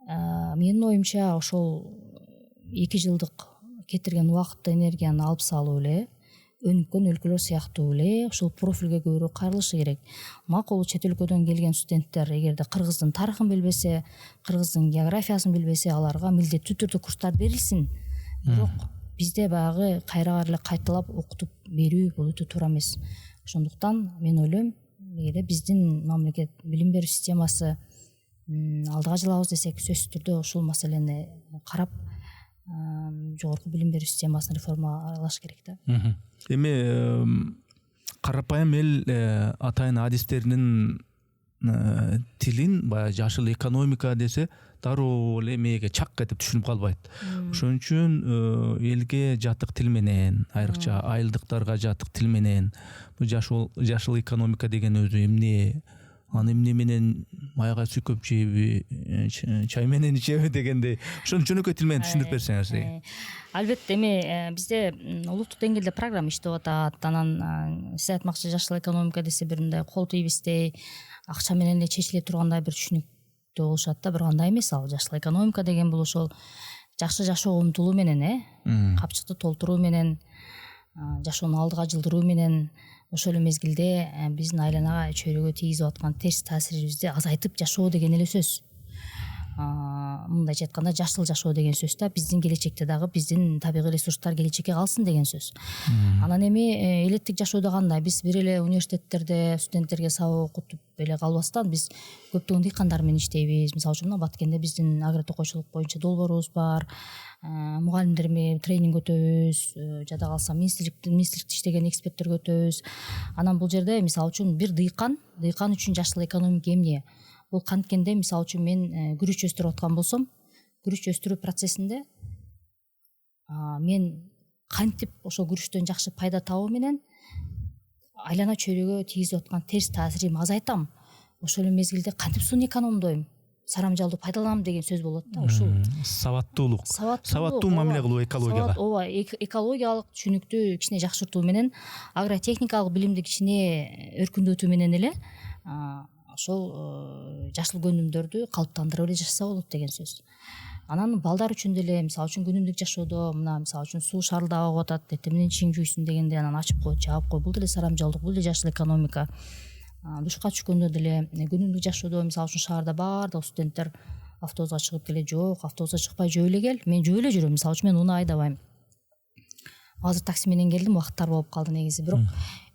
Менин оюмча ошол 2 жылдык кетирген убакытты, энергияны алып салуу эле өнүккөн өлкөлөр сыяктуу эле ошол профилге көбүрөөк кайрылышы керек. Макул чет өлкөдөн келген студенттер эгерде кыргыздын тарыхын билбесе, кыргыздын географиясын билбесе, аларга милдеттүү түрдө курстар берилсин. Бирок бизде баягы кайра эле кайталап окутуп берүү бул өтө туура эмес. Ошондуктан мен ойлойм, эгерде биздин мамлекет билим берүү системасы алдыга жылабыз десек, сөзсүз түрдө ушул маселени карап, жогорку билим берүү системасын реформалаш керек да. Эми карапайым эл атайын адистеринин тилин баягы жашыл экономика десе дароо эле эмеге чак этип түшүнүп калбайт. Ошон үчүн элге жатык тил менен, айрыкча айылдыктарга жатык тил менен бул жашыл экономика деген өзү эмне, аны эмне менен майга сүйкөп жейби, чай менен ичеби дегендей, ошону жөнөкөй тил менен түшүндүрүп берсеңиз. Албетте, эми бизде улуттук деңгээлде программа иштеп атат. Анан сиз айтмакчы жашыл экономика десе бир мындай кол тийбестей, акча менен эле чечиле тургандай бир түшүнүктүү болушат да. Бирок андай эмес. Ал жашыл экономика деген бул ошол жакшы жашоого умтулуу менен, капчыкты толтуруу менен, жашоону алдыга жылдыруу менен, ошол эле мезгилде биздин айланага, чөйрөгө тийгизип аткан терс таасирибизди азайтып жашоо деген эле сөз. Мындайча айтканда жашыл жашоо деген сөз да, биздин келечекте дагы биздин табигый ресурстар келечекке калсын деген сөз. Анан эми элеттик жашоодо кандай? Биз бир эле университеттерде студенттерге сабак окутуп эле калбастан биз көптөгөн дыйкандар менен иштейбиз. Мисалы үчүн мына Баткенде биздин агротокойчулук боюнча долбоорубуз бар. Мугалимдерме тренинг өтөбүз, жада калса министрликте иштеген эксперттерге өтөбүз. Анан бул жерде мисалы үчүн бир дыйкан үчүн жашыл экономика эмне? Бул канткенде мисалы үчүн мен күрүч өстүрүп аткан болсом, күрүч өстүрүү процессинде мен кантип ошол күрүчтөн жакшы пайда табуу менен айлана чөйрөгө тийгизип аткан терс таасирим азайтам. Ошол эле мезгилде кантип сууну экономдойм, сарамжалды пайдаланам деген сөз болот да. Ушул сабаттуулук, сабаттуу мамиле кылуу экологияга. Ооба, экологиялык түшүнүктү кичине жакшыртуу менен, агротехникалык билимди кичине өркүндөтүү менен эле ошол жашыл көнүмдөрдү калыптандырып эле жашаса болот деген сөз. Анан балдар үчүн деле мисалы үчүн күнүмдүк жашоодо мына мисалы үчүн суу шарылдап агып атат, эртең менен чиң жуйсуң дегенде анан ачып кой, жаап кой. Бул деле сарамжалдык, бул деле жашыл экономика. Душка түшкөндө деле күнүмдүк жашоодо мисалы үчүн шаарда баардык студенттер автобуска чыгып келе, жок, автобуска чыкпай жөө эле кел. Мен жөө эле жүрөм, мисалы үчүн мен унаа айдабайм. Азыр такси менен келдим, убакыттар болуп калды негизи. Бирок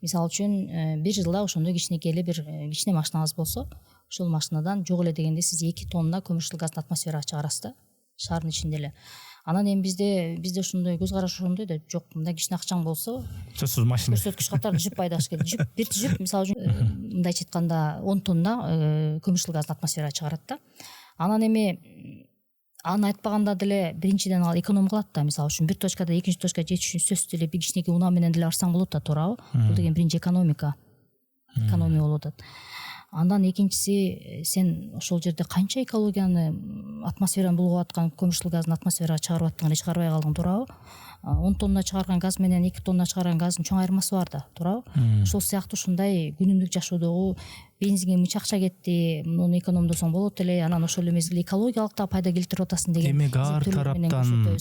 мисалы үчүн бир жылда ошондой кичинекей эле бир кичине машинаңыз болсо, ошол машинадан жок эле дегенде сиз 2 тонна көмүрчүл газды атмосферага чыгарасыз да, шаардын ичинде эле. Анан эми бизде ошондой көз караш ошондой да, жок, мындай кичине акчаң болсо, сөзсүз машина. көрсөткүч катары жүп пайдалаш керек. Жүп, бир жүп мисалы үчүн мындайча айтканда 10 тонна көмүрчүл газды атмосферага чыгарат да. Анан эми аны айтпаганда деле биринчиден ал эконом кылат да. Мисалы үчүн бир точкада экинчи точкага жетиш үчүн сөзсүз эле бир кичинекей унаа менен деле барсаң болот да, туурабы? Бул деген биринчи экономия болуп атат. Андан экинчиси, сен ошол жерде канча экологияны, атмосфераны булгап аткан көмүрчүл газдын атмосферага чыгарып аттың эле, чыгарбай калдың, туурабы? 10 тонна чыгарган газ менен 2 тонна чыгарган газдын чоң айырмасы бар да, туурабы? Ошол сыяктуу ушундай күнүмдүк жашоодогу бензинге мынча акча кетти, муну экономдосоң болот эле, анан ошол эле мезгилде экологиялык да пайда келтирип атасың деген. Демек ар тараптан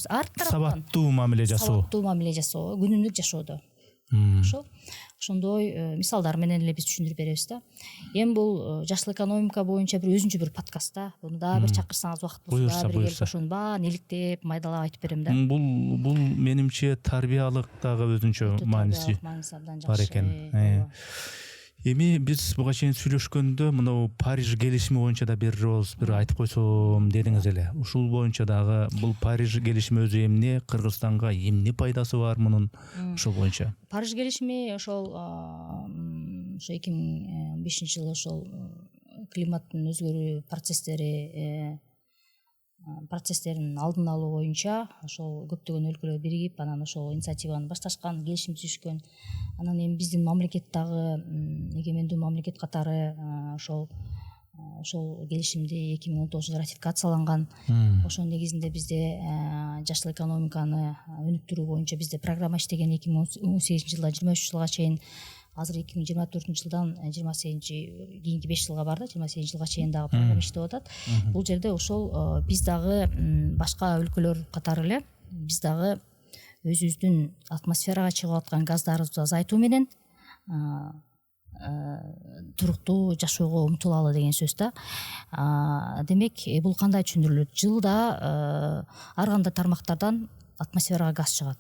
сабаттуу мамиле жасоо. Сабаттуу мамиле жасоо күнүмдүк жашоодо. Ошондой мисалдар менен эле биз түшүндүрүп беребиз да. Эми бул жашыл экономика боюнча бир өзүнчө бир подкаст да. Буну дагы бир чакырсаңыз убакыт болсо дагы бир келип ошонун баарын иликтеп, майдалап айтып берем да. Бул менимче тарбиялык дагы өзүнчө мааниси бар экен. Эми биз буга чейин сүйлөшкөндө мына Париж келишими боюнча да бир роз бир айтып койсом дедиңиз эле. Ушул боюнча дагы бул Париж келишими өзү эмне, Кыргызстанга эмне пайдасы бар мунун, ошол боюнча? Париж келишими ошол 2005 жылы ошол климаттын өзгөрүү процесстерин алдын алуу боюнча ошол көптөгөн өлкөлөр биригип, анан ошол инициативаны башташкан, келишим түзүшкөн. Анан эми биздин мамлекет дагы эгемендүү мамлекет катары ошол келишимди 2019 ратификацияланган. Ошонун негизинде бизде жашыл экономиканы өнүктүрүү боюнча бизде программа иштеген 2018 жылдан 23 жылга чейин. Азыр 2024 жылдан 28 кийинки 5 жылга бар да, 28 жылга чейин дагы программа иштеп атат. Бул жерде ошол биз дагы башка өлкөлөр катары эле биз дагы өзүбүздүн атмосферага чыгып аткан газдарыбызды азайтуу менен туруктуу жашоого умтулалы деген сөз да. Демек бул кандай түшүндүрүлөт? Жылда ар кандай тармактардан атмосферага газ чыгат.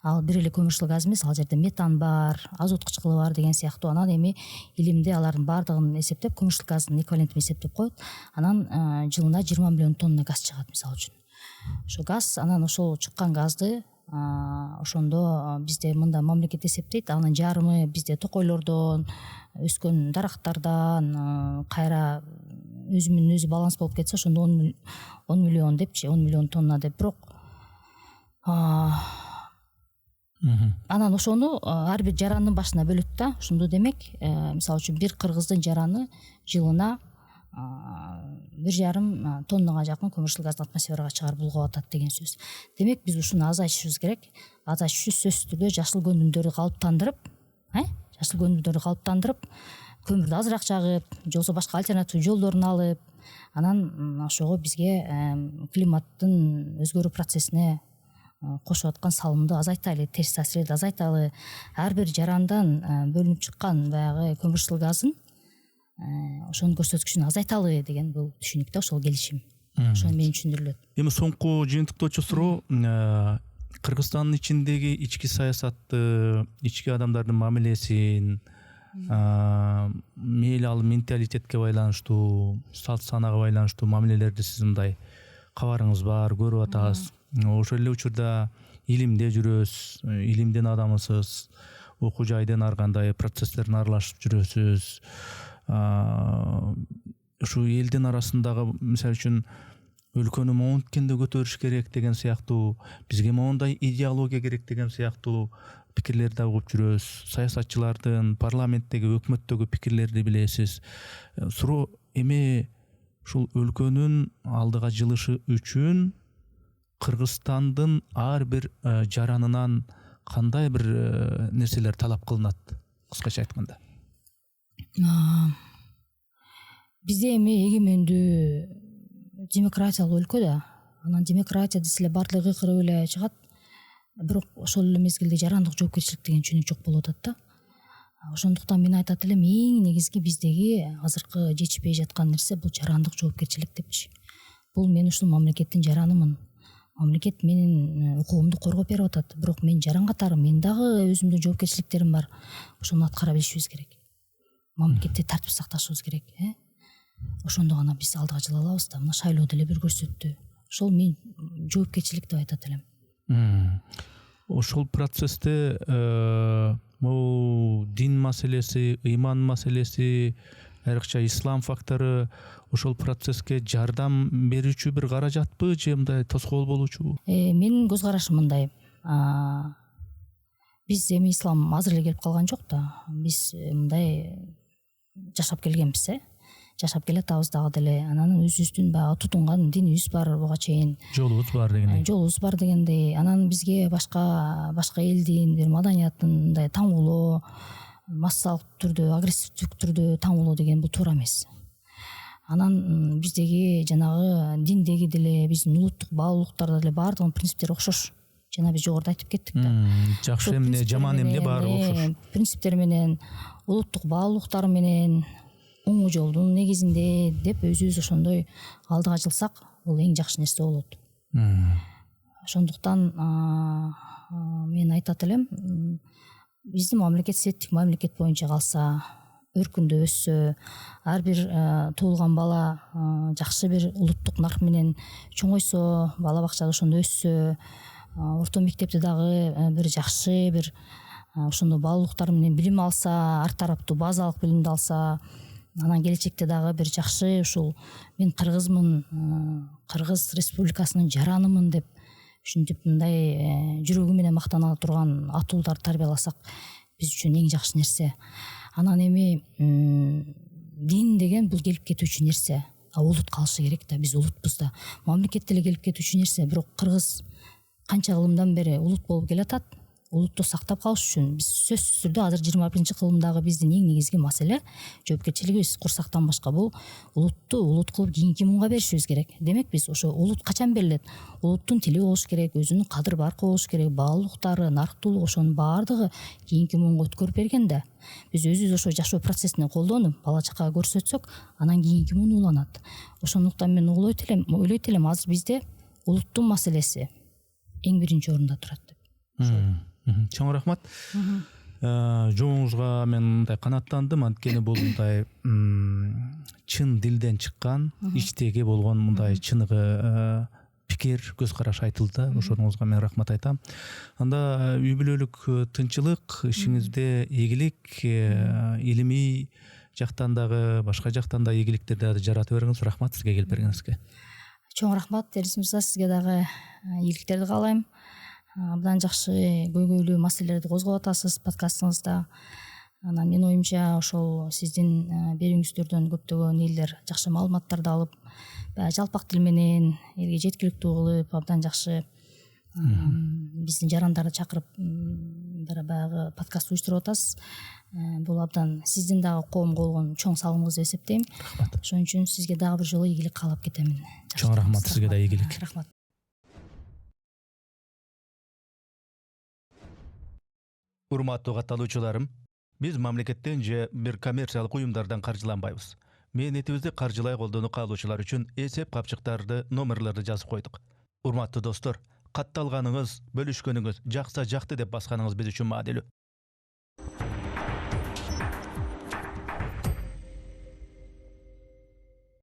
Ал бир эле көмүрчүл газ эмес, ал жерде метан бар, азот кычкылы бар деген сыяктуу. Анан эми илимде алардын баардыгын эсептеп, көмүрчүл газдын эквивалентин эсептеп коет. Анан жылына 20 миллион тонна газ чыгат мисалы үчүн. Ошо газ, анан ошол чыккан газды ошондо бизде мында мамлекет эсептейт, анын жарымы бизде токойлордон, өскөн дарактардан кайра өзү менен өзү баланс болуп кетсе, ошондо 10 миллион депчи, 10 миллион тонна деп. Бирок анан ошону ар бир жарандын башына бөлөт да. Ошондо демек, мисалы үчүн бир кыргыздын жараны жылына 1,5 тоннага жакын көмүрчүл газды атмосферага чыгарып булгап атат деген сөз. Демек биз ушуну азайтышыбыз керек. Азайтыш үчүн сөзсүз түрдө жашыл көндүмдөрдү калыптандырып, көмүрдү азыраак жагып, же болбосо башка альтернатив жолдорун алып, анан ошого бизге климаттын өзгөрүү процессине кошуп аткан салымды азайтайлы, терс таасирди азайталы. Ар бир жарандан бөлүнүп чыккан баягы көмүрчүл газын ошонун көрсөткүчүн азайталы деген бул түшүнүк да, ошол келишим. Ошол менен түшүндүрүлөт. Эми соңку жыйынтыктоочу суроо, Кыргызстандын ичиндеги ички саясатты, ички адамдардын мамилесин, мейли ал менталитетке байланыштуу, салт санаага байланыштуу мамилелерди сиз мындай кабарыңыз бар, көрүп атасыз. Ошол эле учурда илимде жүрөсүз, илимдин адамысыз, окуу жайдын ар кандай процесстерине аралашып жүрөсүз. Ушу элдин арасындагы, мисалы үчүн, өлкөнү монткенде көтөрүш керек деген сыяктуу, бизге моундай идеология керек деген сыяктуу пикирлерди угуп жүрөбүз. Саясатчылардын, парламенттеги, өкмөттөгү пикирлерди билесиз. Суроо эми ушул өлкөнүн алдыга жылышы үчүн Кыргызстандын ар бир жаранынан кандай бир нерселер талап кылынат, кыскача айтканда? Бизде эми эгемендүү демократиялык өлкө да. анан демократия десе баардыгы кырып эле чыгат, бирок ошол эле мезгилде жарандык жоопкерчилик деген чүнүк жок болуп атат да. Ошондуктан мен айтат элем, эң негизги биздеги азыркы жетишпей жаткан нерсе бул жарандык жоопкерчилик депчи. Бул мен ушул мамлекеттин жаранымын. Мамлекет менин укугумду коргоп берип атат, бирок мен жаран катары мен дагы өзүмдүн жоопкерчиликтерим бар. Ошону аткара билишибиз керек. Мамлекетте тартип сакташыбыз керек. Ошондо гана биз алдыга жыла алабыз да. Мына шайлоо деле бир көрсөттү. Ошол мен жоопкерчилик деп айтат элем. Ошол процессте могу дин маселеси, ыйман маселеси, айрыкча ислам фактору ошол процесске жардам берүүчү бир каражатпы же мындай тоскоол болуучу? Менин көз карашым мындай. Биз эми ислам азыр эле келип калган жок да. Биз мындай жашап келгенбиз, жашап келатабыз дагы деле. Анан өзүбүздүн баягы тутунган динибиз бар буга чейин. Жолубуз бар дегендей. Жолубуз бар дегендей. Анан бизге башка элдин бир маданиятын мындай таңуулоо, массалык түрдө, агрессивдүү түрдө таңуулоо деген бул туура эмес. Анан биздеги жанагы диндеги деле, биздин улуттук баалуулуктарда деле баардыгынын принциптери окшош. Жана биз жогоруда айтып кеттик да. Жакшы эмне, жаман эмне баары окшош. Принциптери менен, улуттук баалуулуктары менен, оңуу жолдун негизинде деп өзүбүз ошондой алдыга жылсак, бул эң жакшы нерсе болот. Ошондуктан мен айтат элем, биздин мамлекет сеттик мамлекет боюнча калса, өркүндө өссө, ар бир туулган бала жакшы бир улуттук нарк менен чоңойсо, бала бакчада ошондо өссө, орто мектепте дагы бир жакшы бир ошондо баалуулуктар менен билим алса, ар тараптуу базалык билимди алса, анан келечекте дагы бир жакшы ушул мен кыргызмын, Кыргыз Республикасынын жаранымын деп ушинтип мындай жүрөгү менен мактана турган атуулдар тарбияласак биз үчүн эң жакшы нерсе. Анан эми дин деген бул келип кетүүчү нерсе. Улут калышы керек да, биз улутпуз да. Мамлекет деле келип кетүүчү нерсе, бирок Кыргыз канча кылымдан бери улут болуп келатат. Улутту сактап калыш үчүн биз сөзсүз түрдө азыр 21-кылымдагы биздин эң негизги маселе жоопкерчилигибиз курсактан башка бул улутту улут кылып кийинки муунга беришибиз керек. Демек биз ошо улут качан берилет? Улуттун тили болуш керек, өзүнүн кадыр баркы болуш керек, баалуулуктары, нарктуулугу, ошонун баардыгы кийинки муунга өткөрүп бергенде биз өзүбүз ошо жашоо процессине колдонуп, бала чакага көрсөтсөк, анан кийинки муун уланат. Ошондуктан мен ойлойт элем, азыр бизде улуттун маселеси эң биринчи орунда турат деп. Чоң рахмат. Жоңуңузга мен мындай канааттандым, анткени бул мындай чын дилден чыккан, ичтеги болгон мындай чыныгы пикир, көз караш айтылды. Ошоңузга мен рахмат айтам. Анда үй бүлөлүк тынчылык, ишиңизде ийгилик, илимий жактан дагы, башка жактан да ийгиликтерди жаратып бериңиз. Рахмат сизге келип бергениңизге. Чоң рахмат, Эрис мырза, сизге дагы ийгиликтерди каалайм. Абдан жакшы көйгөйлүү маселелерди козгоп атасыз подкастыңызда. Анан менин оюмча ошол сиздин берүүңүздөрдөн көптөгөн элдер жакшы маалыматтарды алып, жалпак тил менен элге жеткиликтүү кылып, абдан жакшы биздин жарандарды чакырып баягы подкаст уюштуруп атасыз. Бул абдан сиздин дагы коомго болгон чоң салымыңыз деп эсептейм. Рахмат. Ошон үчүн сизге дагы бир жолу ийгилик каалап кетемин. Чоң рахмат, сизге да ийгилик. Рахмат. Урматтуу катталуучуларым, биз мамлекеттен же бир коммерциялык уюмдардан каржыланбайбыз. Мээнетибизди каржылай колдонуу каалоочулар үчүн эсеп капчыктарды, номерлерди жазып койдук. Урматтуу достор, катталганыңыз, бөлүшкөнүңүз, жакса жакты деп басканыңыз биз үчүн маанилүү.